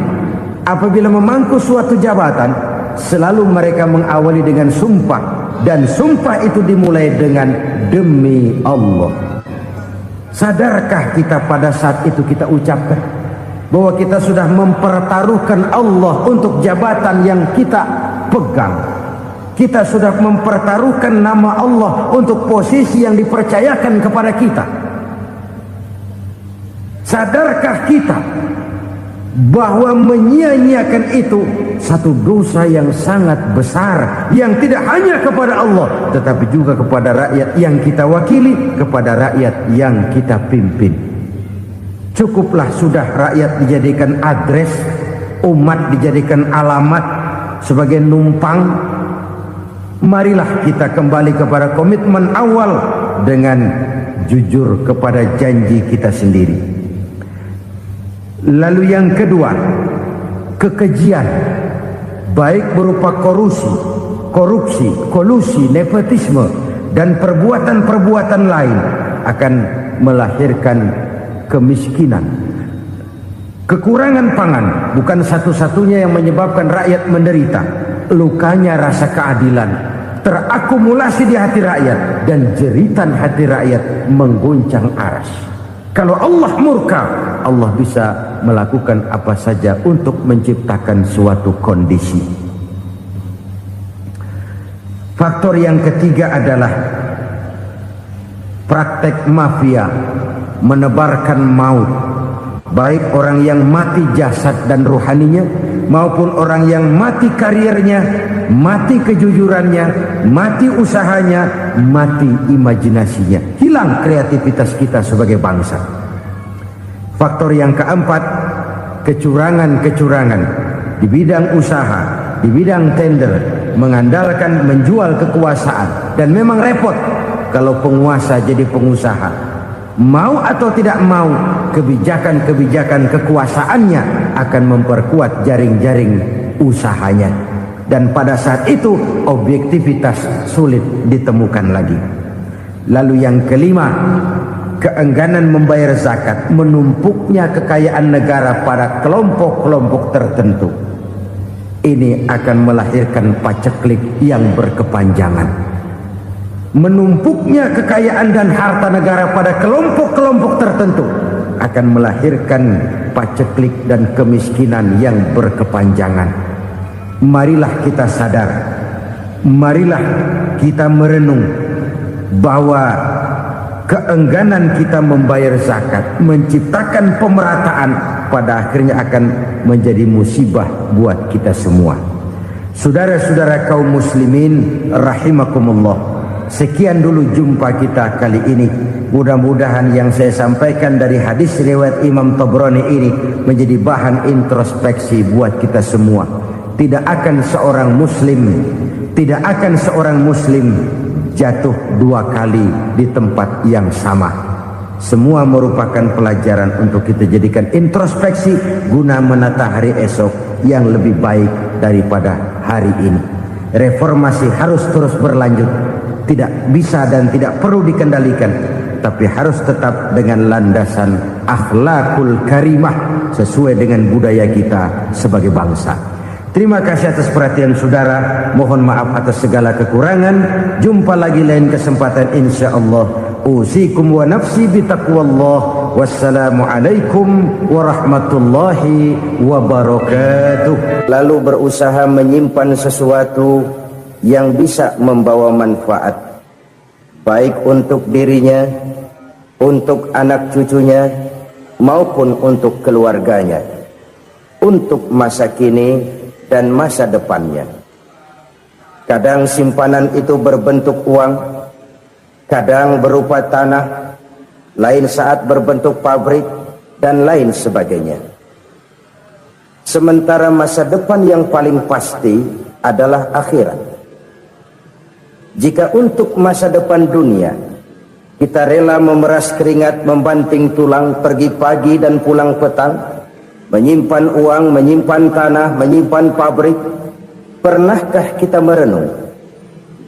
apabila memangku suatu jabatan, selalu mereka mengawali dengan sumpah, dan sumpah itu dimulai dengan demi Allah. Sadarkah kita pada saat itu kita ucapkan bahwa kita sudah mempertaruhkan Allah untuk jabatan yang kita pegang? Kita sudah mempertaruhkan nama Allah untuk posisi yang dipercayakan kepada kita. Sadarkah kita bahwa menyia-nyiakan itu satu dosa yang sangat besar, yang tidak hanya kepada Allah tetapi juga kepada rakyat yang kita wakili, kepada rakyat yang kita pimpin. Cukuplah sudah rakyat dijadikan adres, umat dijadikan alamat sebagai numpang. Marilah kita kembali kepada komitmen awal dengan jujur kepada janji kita sendiri. Lalu yang kedua, kekejian, baik berupa korupsi, kolusi, nepotisme, dan perbuatan-perbuatan lain akan melahirkan kemiskinan. Kekurangan pangan bukan satu-satunya yang menyebabkan rakyat menderita. Lukanya rasa keadilan terakumulasi di hati rakyat, dan jeritan hati rakyat mengguncang aras. Kalau Allah murka, Allah bisa melakukan apa saja untuk menciptakan suatu kondisi. Faktor yang ketiga adalah praktek mafia menebarkan maut, baik orang yang mati jasad dan rohaninya maupun orang yang mati karirnya, mati kejujurannya, mati usahanya, mati imajinasinya. Hilang kreativitas kita sebagai bangsa. Faktor yang keempat, kecurangan-kecurangan di bidang usaha, di bidang tender, mengandalkan menjual kekuasaan. Dan memang repot kalau penguasa jadi pengusaha. Mau atau tidak mau, kebijakan-kebijakan kekuasaannya akan memperkuat jaring-jaring usahanya. Dan pada saat itu objektivitas sulit ditemukan lagi. Lalu yang kelima, keengganan membayar zakat, menumpuknya kekayaan negara pada kelompok-kelompok tertentu. Ini akan melahirkan paceklik yang berkepanjangan. Menumpuknya kekayaan dan harta negara pada kelompok-kelompok tertentu akan melahirkan paceklik dan kemiskinan yang berkepanjangan. Marilah kita sadar, marilah kita merenung bahwa keengganan kita membayar zakat, menciptakan pemerataan, pada akhirnya akan menjadi musibah buat kita semua. Saudara-saudara kaum muslimin rahimakumullah, sekian dulu jumpa kita kali ini. Mudah-mudahan yang saya sampaikan dari hadis riwayat Imam Tabrani ini menjadi bahan introspeksi buat kita semua. Tidak akan seorang muslim jatuh dua kali di tempat yang sama. Semua merupakan pelajaran untuk kita jadikan introspeksi guna menata hari esok yang lebih baik daripada hari ini. Reformasi harus terus berlanjut. Tidak bisa dan tidak perlu dikendalikan, tapi harus tetap dengan landasan akhlakul karimah sesuai dengan budaya kita sebagai bangsa. Terima kasih atas perhatian saudara. Mohon maaf atas segala kekurangan. Jumpa lagi lain kesempatan insyaallah. Usikum wa nafsi bitaqwallah. Wassalamualaikum warahmatullahi wabarakatuh. Lalu berusaha menyimpan sesuatu yang bisa membawa manfaat, baik untuk dirinya, untuk anak cucunya, maupun untuk keluarganya, untuk masa kini dan masa depannya. Kadang simpanan itu berbentuk uang, kadang berupa tanah, lain saat berbentuk pabrik, dan lain sebagainya. Sementara masa depan yang paling pasti adalah akhirat. Jika untuk masa depan dunia kita rela memeras keringat, membanting tulang, pergi pagi dan pulang petang, menyimpan uang, menyimpan tanah, menyimpan pabrik. Pernahkah kita merenung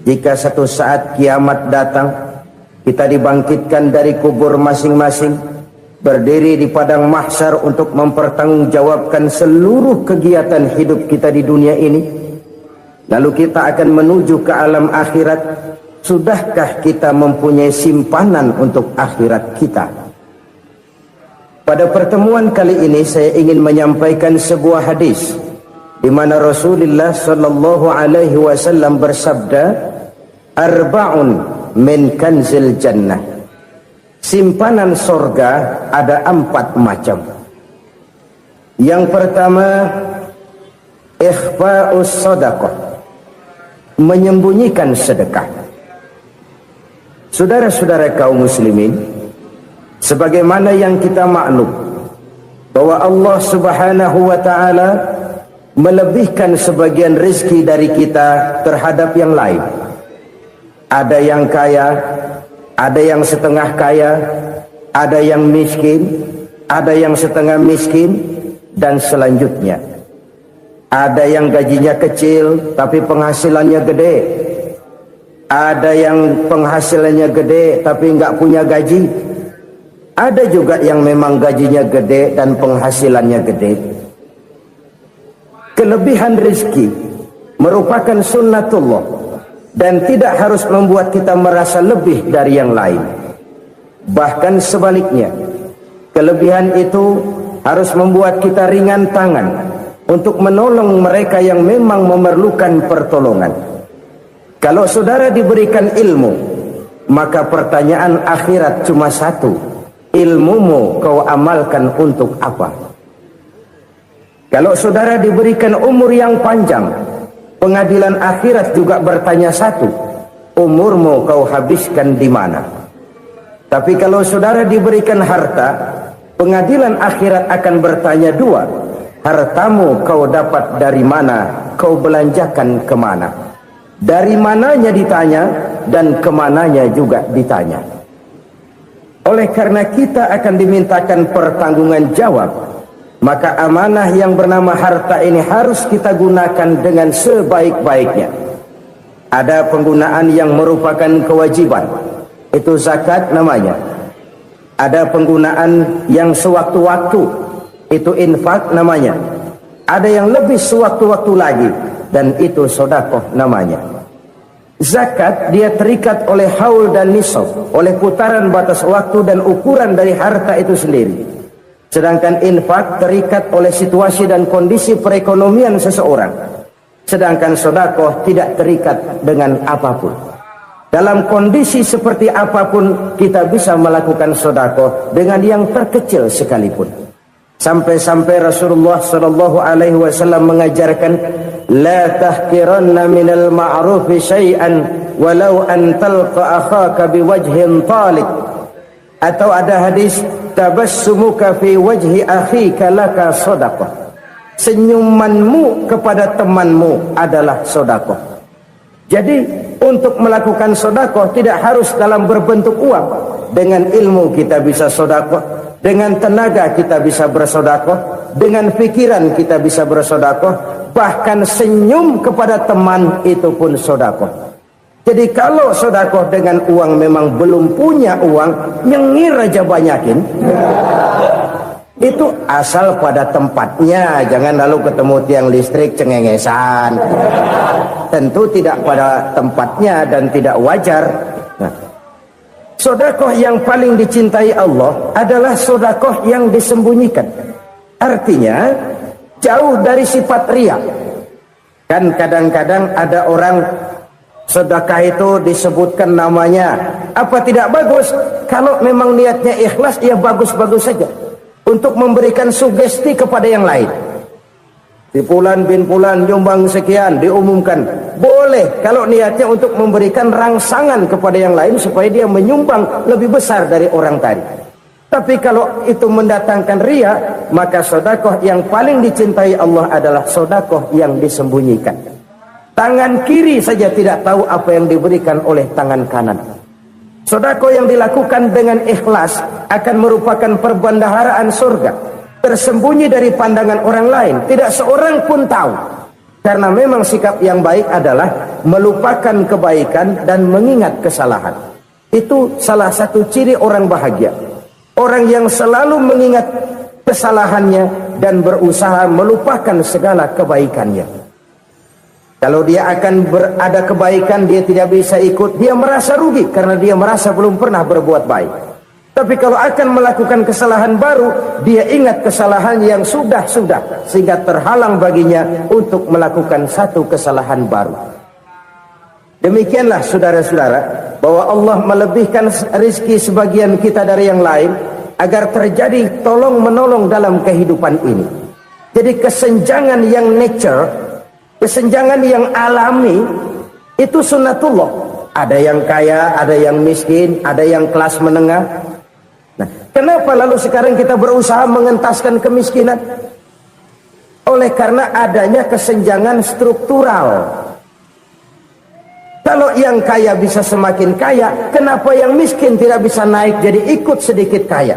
jika satu saat kiamat datang, kita dibangkitkan dari kubur masing-masing, berdiri di padang mahsyar untuk mempertanggungjawabkan seluruh kegiatan hidup kita di dunia ini, lalu kita akan menuju ke alam akhirat. Sudahkah kita mempunyai simpanan untuk akhirat kita? Pada pertemuan kali ini saya ingin menyampaikan sebuah hadis di mana Rasulullah sallallahu alaihi wasallam bersabda, "Arba'un min kanzil jannah." Simpanan sorga ada 4 macam. Yang pertama, ikhfa'us sadaqah, menyembunyikan sedekah. Saudara-saudara kaum muslimin, sebagaimana yang kita maklum bahwa Allah Subhanahu wa taala melebihkan sebagian rezeki dari kita terhadap yang lain. Ada yang kaya, ada yang setengah kaya, ada yang miskin, ada yang setengah miskin, dan selanjutnya. Ada yang gajinya kecil tapi penghasilannya gede. Ada yang penghasilannya gede tapi nggak punya gaji. Ada juga yang memang gajinya gede dan penghasilannya gede. Kelebihan rezeki merupakan sunnatullah dan tidak harus membuat kita merasa lebih dari yang lain. Bahkan sebaliknya, kelebihan itu harus membuat kita ringan tangan untuk menolong mereka yang memang memerlukan pertolongan. Kalau saudara diberikan ilmu, maka pertanyaan akhirat cuma satu: ilmumu kau amalkan untuk apa? Kalau saudara diberikan umur yang panjang, pengadilan akhirat juga bertanya satu: umurmu kau habiskan di mana? Tapi kalau saudara diberikan harta, pengadilan akhirat akan bertanya 2: hartamu kau dapat dari mana? Kau belanjakan kemana? Dari mananya ditanya, dan kemananya juga ditanya. Oleh karena kita akan dimintakan pertanggungan jawab, maka amanah yang bernama harta ini harus kita gunakan dengan sebaik-baiknya. Ada penggunaan yang merupakan kewajiban, itu zakat namanya. Ada penggunaan yang sewaktu-waktu, itu infak namanya. Ada yang lebih sewaktu-waktu lagi, dan itu sedekah namanya. Zakat dia terikat oleh haul dan nisab, oleh putaran batas waktu dan ukuran dari harta itu sendiri. Sedangkan infak terikat oleh situasi dan kondisi perekonomian seseorang. Sedangkan sedekah tidak terikat dengan apapun. Dalam kondisi seperti apapun kita bisa melakukan sedekah dengan yang terkecil sekalipun. Sampai-sampai Rasulullah sallallahu alaihi wasallam mengajarkan, la tahqiranna minal ma'rufi syai'an walau an talqa akhaka biwajhin talik. Atau ada hadis, tabassumuka fi wajhi akhika laka shadaqah. Senyumanmu kepada temanmu adalah sedekah. Jadi untuk melakukan sedekah tidak harus dalam berbentuk uang. Dengan ilmu kita bisa sedekah, dengan tenaga kita bisa bersedekah, dengan pikiran kita bisa bersedekah, bahkan senyum kepada teman itu pun sedekah. Jadi kalau sedekah dengan uang memang belum punya uang, nyengir aja banyakin. Itu asal pada tempatnya, jangan lalu ketemu tiang listrik cengengesan. Tentu tidak pada tempatnya dan tidak wajar. Nah, sedekah yang paling dicintai Allah adalah sedekah yang disembunyikan. Artinya jauh dari sifat riya. Kan kadang-kadang ada orang sedekah itu disebutkan namanya. Apa tidak bagus? Kalau memang niatnya ikhlas, ya bagus-bagus saja. Untuk memberikan sugesti kepada yang lain. Di Fulan bin Fulan nyumbang sekian, diumumkan. Boleh kalau niatnya untuk memberikan rangsangan kepada yang lain supaya dia menyumbang lebih besar dari orang tadi. Tapi kalau itu mendatangkan riya, maka sedekah yang paling dicintai Allah adalah sedekah yang disembunyikan. Tangan kiri saja tidak tahu apa yang diberikan oleh tangan kanan. Sedekah yang dilakukan dengan ikhlas akan merupakan perbendaharaan surga. tersembunyi dari pandangan orang lain, tidak seorang pun tahu. Karena memang sikap yang baik adalah melupakan kebaikan dan mengingat kesalahan. Itu salah satu ciri orang bahagia. Orang yang selalu mengingat kesalahannya dan berusaha melupakan segala kebaikannya. Kalau dia akan berada kebaikan, dia tidak bisa ikut, dia merasa rugi karena dia merasa belum pernah berbuat baik. Tapi kalau akan melakukan kesalahan baru, dia ingat kesalahan yang sudah-sudah, sehingga terhalang baginya untuk melakukan satu kesalahan baru. Demikianlah saudara-saudara, bahwa Allah melebihkan rizki sebagian kita dari yang lain, agar terjadi tolong-menolong dalam kehidupan ini. Jadi kesenjangan yang nature, kesenjangan yang alami, itu sunnatullah. Ada yang kaya, ada yang miskin, ada yang kelas menengah. Nah, kenapa lalu sekarang kita berusaha mengentaskan kemiskinan? Oleh karena adanya kesenjangan struktural. Kalau yang kaya bisa semakin kaya, kenapa yang miskin tidak bisa naik jadi ikut sedikit kaya?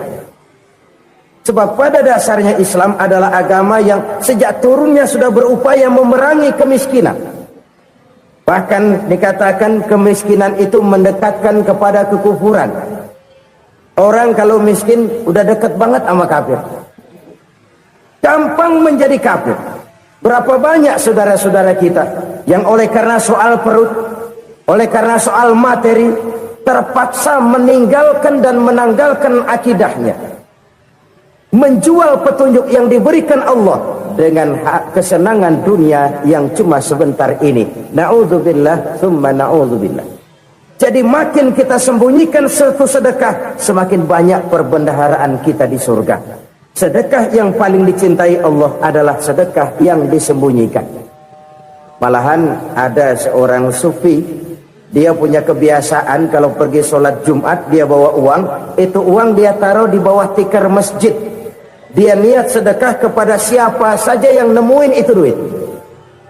Sebab pada dasarnya Islam adalah agama yang sejak turunnya sudah berupaya memerangi kemiskinan. Bahkan dikatakan kemiskinan itu mendekatkan kepada kekufuran. Orang kalau miskin udah dekat banget sama kafir. Gampang menjadi kafir. Berapa banyak saudara-saudara kita yang oleh karena soal perut, oleh karena soal materi, terpaksa meninggalkan dan menanggalkan akidahnya, menjual petunjuk yang diberikan Allah dengan kesenangan dunia yang cuma sebentar ini. Na'udzubillah thumma na'udzubillah. Jadi makin kita sembunyikan satu sedekah, semakin banyak perbendaharaan kita di surga. Sedekah yang paling dicintai Allah adalah sedekah yang disembunyikan. Malahan ada seorang sufi, dia punya kebiasaan kalau pergi sholat Jumat dia bawa uang, itu uang dia taruh di bawah tikar masjid. Dia niat sedekah kepada siapa saja yang nemuin itu duit.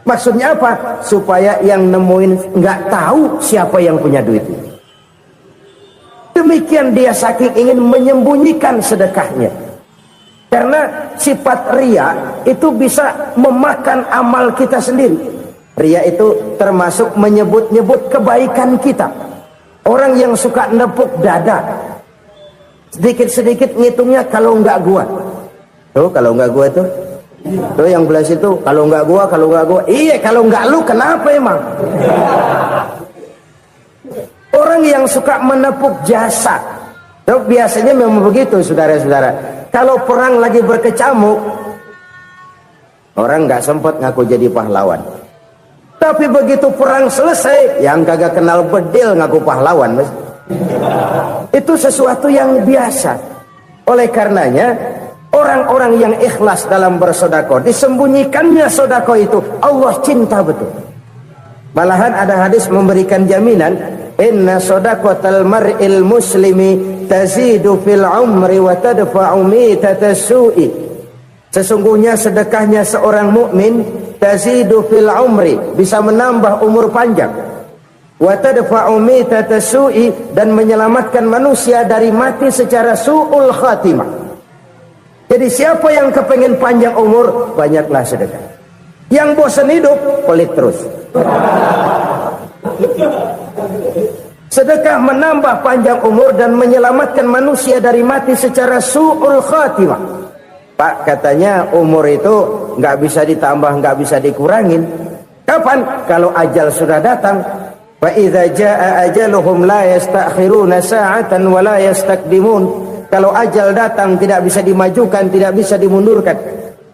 Maksudnya apa? Supaya yang nemuin nggak tahu siapa yang punya duit. Demikian dia saking ingin menyembunyikan sedekahnya. Karena sifat ria itu bisa memakan amal kita sendiri. Ria itu termasuk menyebut-nyebut kebaikan kita. Orang yang suka nepuk dada, sedikit-sedikit ngitungnya kalau nggak gua. Tuh kalau nggak gua tuh yang belah situ, kalau nggak gua. Iya, kalau nggak lu kenapa emang? Orang yang suka menepuk jasa, tuh biasanya memang begitu, saudara-saudara. Kalau perang lagi berkecamuk, orang nggak sempat ngaku jadi pahlawan. Tapi begitu perang selesai, yang kagak kenal bedil ngaku pahlawan, mas. Itu sesuatu yang biasa. Oleh karenanya, orang-orang yang ikhlas dalam bersodako, disembunyikannya sodako itu, Allah cinta betul. Malahan ada hadis memberikan jaminan, inna sodakotal mar'il muslimi tazidu fil umri wa tadfa'u mitatas su'i. Sesungguhnya sedekahnya seorang mukmin tazidu fil umri, bisa menambah umur panjang, wa tadfa'u mitatas su'i, dan menyelamatkan manusia dari mati secara su'ul khatimah. Jadi siapa yang kepengen panjang umur, banyaklah sedekah. Yang bosan hidup, pelit terus. Sedekah menambah panjang umur dan menyelamatkan manusia dari mati secara su'ul khatimah. Pak, katanya umur itu nggak bisa ditambah, nggak bisa dikurangin. Kapan? Kalau ajal sudah datang. Fa idza jaa ajaluhum la yastakhiruna sa'atan wa la yastaqdimun. Kalau ajal datang tidak bisa dimajukan, tidak bisa dimundurkan.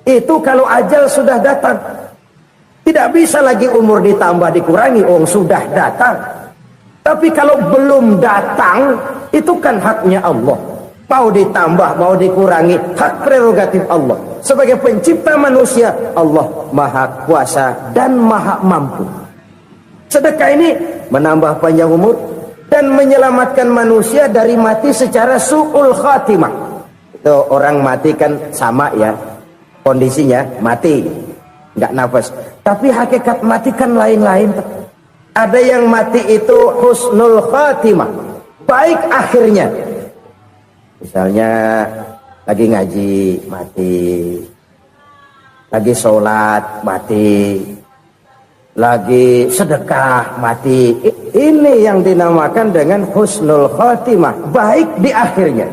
Itu kalau ajal sudah datang. Tidak bisa lagi umur ditambah dikurangi, sudah datang. Tapi kalau belum datang, itu kan haknya Allah. Mau ditambah, mau dikurangi, hak prerogatif Allah. Sebagai pencipta manusia, Allah Maha Kuasa dan Maha Mampu. Sedekah ini menambah panjang umur dan menyelamatkan manusia dari mati secara su'ul khatimah. Itu orang mati kan sama ya, kondisinya mati, nggak nafas. Tapi hakikat mati kan lain-lain. Ada yang mati itu husnul khatimah, baik akhirnya. Misalnya Lagi ngaji, mati. Lagi sholat, mati. Lagi sedekah, mati. Ini yang dinamakan dengan husnul khotimah, baik di akhirnya.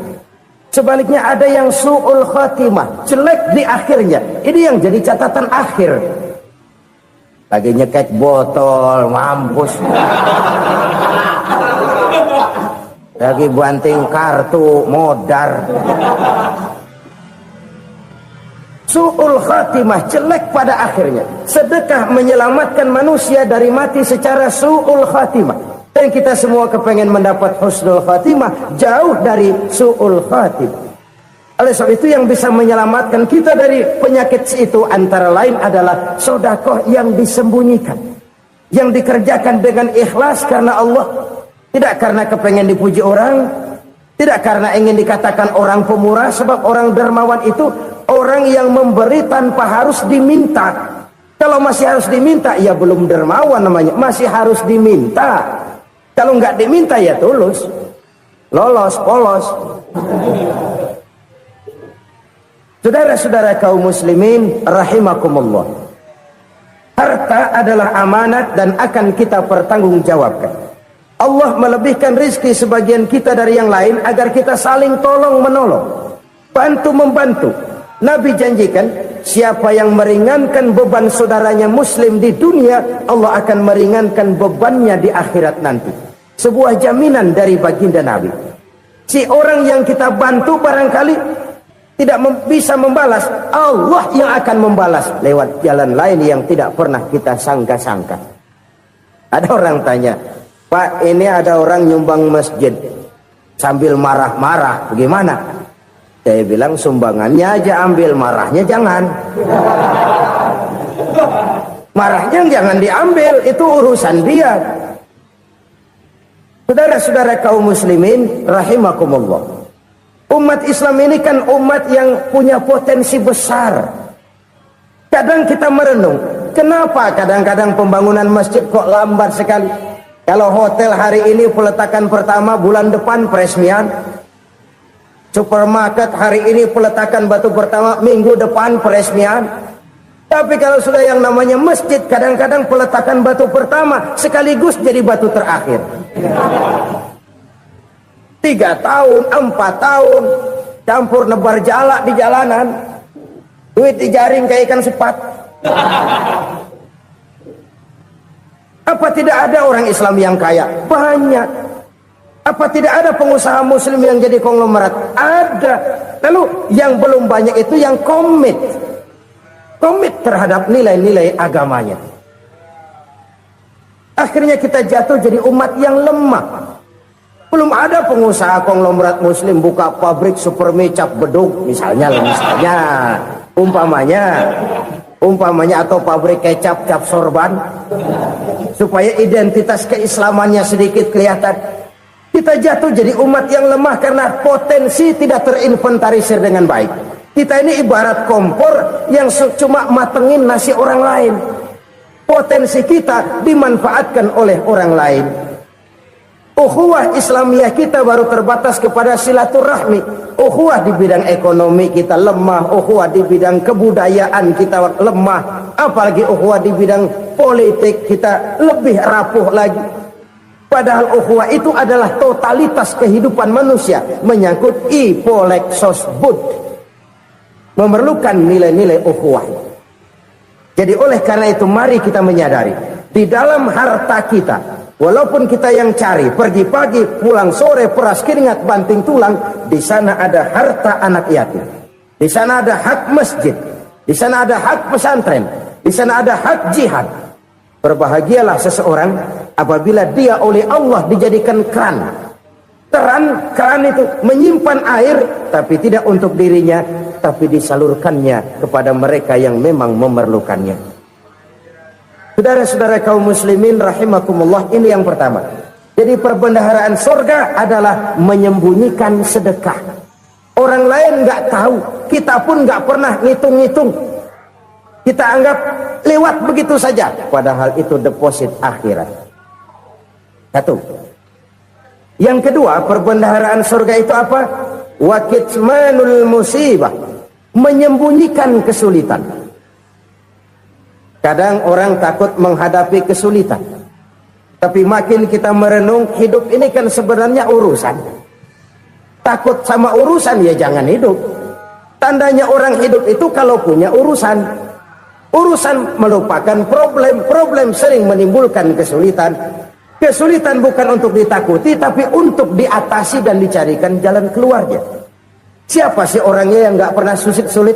Sebaliknya ada yang su'ul khotimah, jelek di akhirnya. Ini yang jadi catatan akhir. Lagi nyekek botol, mampus. Lagi banting kartu, modar. Su'ul khatimah, jelek pada akhirnya. Sedekah menyelamatkan manusia dari mati secara su'ul khatimah. Dan kita semua kepengen mendapat husnul khatimah, jauh dari su'ul khatimah. Oleh sebab itu yang bisa menyelamatkan kita dari penyakit itu antara lain adalah sedekah yang disembunyikan, yang dikerjakan dengan ikhlas karena Allah, tidak karena kepengen dipuji orang, tidak karena ingin dikatakan orang pemurah. Sebab orang dermawan itu orang yang memberi tanpa harus diminta. Kalau masih harus diminta, ya belum dermawan namanya, masih harus diminta. Kalau nggak diminta ya tulus, lolos, polos. Saudara-saudara kaum muslimin rahimakumullah, harta adalah amanat dan akan kita pertanggungjawabkan. Allah melebihkan rizki sebagian kita dari yang lain agar kita saling tolong menolong, bantu membantu. Nabi janjikan, siapa yang meringankan beban saudaranya muslim di dunia, Allah akan meringankan bebannya di akhirat nanti. Sebuah jaminan dari baginda Nabi. Si orang yang kita bantu barangkali tidak bisa membalas, Allah yang akan membalas lewat jalan lain yang tidak pernah kita sangka-sangka. Ada orang tanya, Pak, ini ada orang nyumbang masjid sambil marah-marah, bagaimana? Saya bilang sumbangannya aja ambil, marahnya jangan. Marahnya jangan diambil, itu urusan dia. Saudara-saudara kaum muslimin rahimakumullah, umat Islam ini kan umat yang punya potensi besar. Kadang kita merenung, kenapa kadang-kadang pembangunan masjid kok lambat sekali? Kalau hotel hari ini peletakan pertama, bulan depan peresmian. Supermarket hari ini peletakan batu pertama, minggu depan peresmian. Tapi kalau sudah yang namanya masjid, kadang-kadang peletakan batu pertama sekaligus jadi batu terakhir. 3 tahun, 4 tahun, campur nebar jalak di jalanan, duit dijaring kayak ikan sepat. Apa tidak ada orang Islam yang kaya? Banyak. Apa tidak ada pengusaha muslim yang jadi konglomerat? Ada. Lalu yang belum banyak itu yang komit terhadap nilai-nilai agamanya. Akhirnya kita jatuh jadi umat yang lemah. Belum ada pengusaha konglomerat muslim buka pabrik supermi cap bedug misalnya umpamanya atau pabrik kecap cap sorban supaya identitas keislamannya sedikit kelihatan. Kita jatuh jadi umat yang lemah karena potensi tidak terinventarisir dengan baik. Kita ini ibarat kompor yang cuma matengin nasi orang lain. Potensi kita dimanfaatkan oleh orang lain. Ukhuwah Islamiyah kita baru terbatas kepada silaturahmi. Ukhuwah di bidang ekonomi kita lemah, ukhuwah di bidang kebudayaan kita lemah, apalagi ukhuwah di bidang politik kita lebih rapuh lagi. Padahal ukhuwah itu adalah totalitas kehidupan manusia, menyangkut ipolek sosbud, memerlukan nilai-nilai ukhuwah. Jadi oleh karena itu mari kita menyadari, di dalam harta kita, walaupun kita yang cari, pergi pagi, pulang sore, peras keringat, banting tulang, di sana ada harta anak yatim. Di sana ada hak masjid. Di sana ada hak pesantren. Di sana ada hak jihad. Berbahagialah seseorang apabila dia oleh Allah dijadikan keran. Keran itu menyimpan air, tapi tidak untuk dirinya, tapi disalurkannya kepada mereka yang memang memerlukannya. Saudara-saudara kaum muslimin rahimakumullah, ini yang pertama. Jadi perbendaharaan surga adalah menyembunyikan sedekah. Orang lain nggak tahu, kita pun nggak pernah ngitung-ngitung. Kita anggap lewat begitu saja, padahal itu deposit akhirat. Satu. Yang kedua, perbendaharaan surga itu apa? Wa kitmanul musibah, menyembunyikan kesulitan. Kadang orang takut menghadapi kesulitan, tapi makin kita merenung, hidup ini kan sebenarnya urusan. Takut sama urusan, ya jangan hidup. Tandanya orang hidup itu kalau punya urusan. Urusan melupakan problem. Problem sering menimbulkan kesulitan. Kesulitan bukan untuk ditakuti, tapi untuk diatasi dan dicarikan jalan keluarnya. Siapa sih orangnya yang gak pernah sulit-sulit?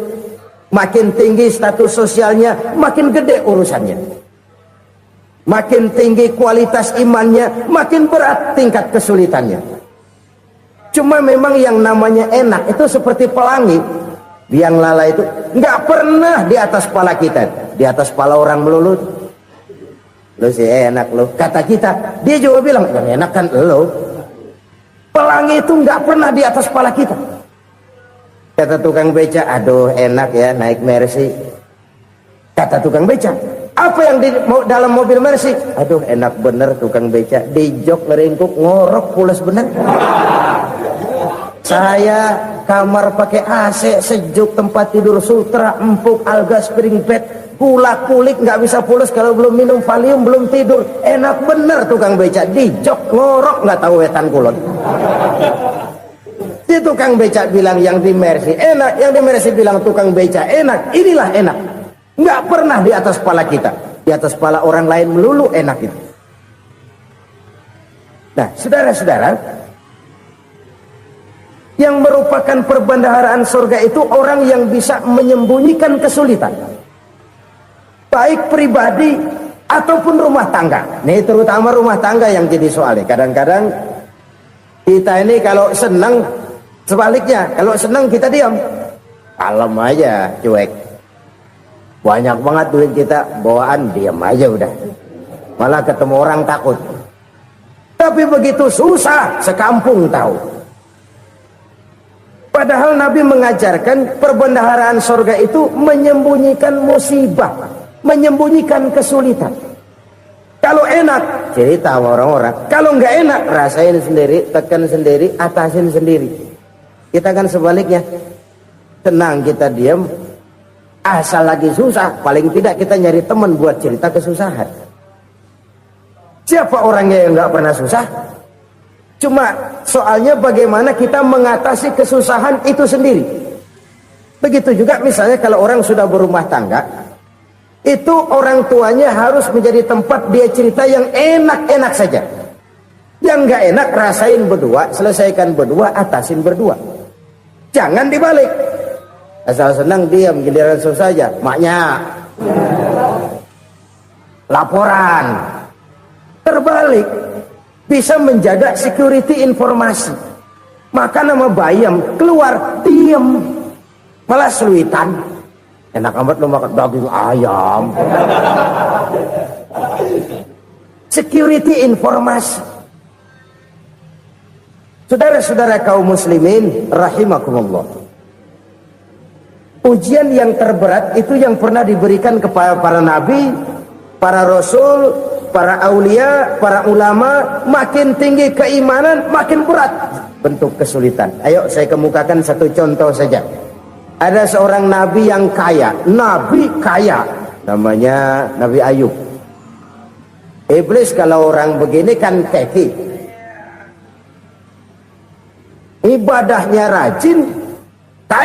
Makin tinggi status sosialnya, makin gede urusannya. Makin tinggi kualitas imannya, makin berat tingkat kesulitannya. Cuma memang yang namanya enak itu seperti pelangi. Biang lala itu nggak pernah di atas kepala kita, di atas kepala orang melulu. Lu sih enak lu, kata kita. Dia juga bilang yang enak kan lu. Pelangi itu nggak pernah di atas kepala kita. Kata tukang beca, aduh enak ya naik Mercy. Kata tukang beca, apa yang di dalam mobil Mercy? Aduh enak bener tukang beca, di jok ngeringkuk ngorok pulas bener. Saya kamar pakai AC, sejuk, tempat tidur sutra, empuk, alga, spring bed, kulak kulik nggak bisa pulas kalau belum minum Valium, belum tidur. Enak bener tukang beca, di jok ngorok nggak tahu wetan kulon. Si tukang beca bilang yang di Mercy enak, yang di Mercy bilang tukang beca enak. Inilah enak, nggak pernah di atas kepala kita, di atas kepala orang lain melulu enak itu. Nah, saudara-saudara, yang merupakan perbendaharaan surga itu orang yang bisa menyembunyikan kesulitan, baik pribadi ataupun rumah tangga. Nih terutama rumah tangga yang jadi soalnya. Kadang-kadang kita ini kalau senang, sebaliknya kalau senang kita diam, kalem aja, cuek. Banyak banget duit kita bawaan, diam aja udah. Malah ketemu orang takut. Tapi begitu susah, sekampung tahu. Padahal Nabi mengajarkan perbendaharaan surga itu menyembunyikan musibah, menyembunyikan kesulitan. Kalau enak, cerita sama orang-orang. Kalau nggak enak, rasain sendiri, tekan sendiri, atasin sendiri. Kita kan sebaliknya, tenang kita diam, asal lagi susah, paling tidak kita nyari teman buat cerita kesusahan. Siapa orangnya yang nggak pernah susah? Cuma soalnya bagaimana kita mengatasi kesusahan itu sendiri. Begitu juga misalnya kalau orang sudah berumah tangga, itu orang tuanya harus menjadi tempat dia cerita yang enak-enak saja. Yang nggak enak rasain berdua, selesaikan berdua, atasin berdua. Jangan dibalik. Asal senang diam, giliran susah saja. Maknya laporan. Terbalik. Bisa menjaga security informasi. Maka nama bayam keluar diam, malah seluitan. Enak amat lo makan daging ayam. Security informasi. Saudara-saudara kaum muslimin rahimakumullah, ujian yang terberat itu yang pernah diberikan kepada para nabi, para rasul, para aulia, para ulama. Makin tinggi keimanan, makin berat bentuk kesulitan. Ayo saya kemukakan satu contoh saja. Ada seorang nabi yang kaya, nabi kaya, namanya Nabi Ayub. Iblis kalau orang begini kan keki, ibadahnya rajin,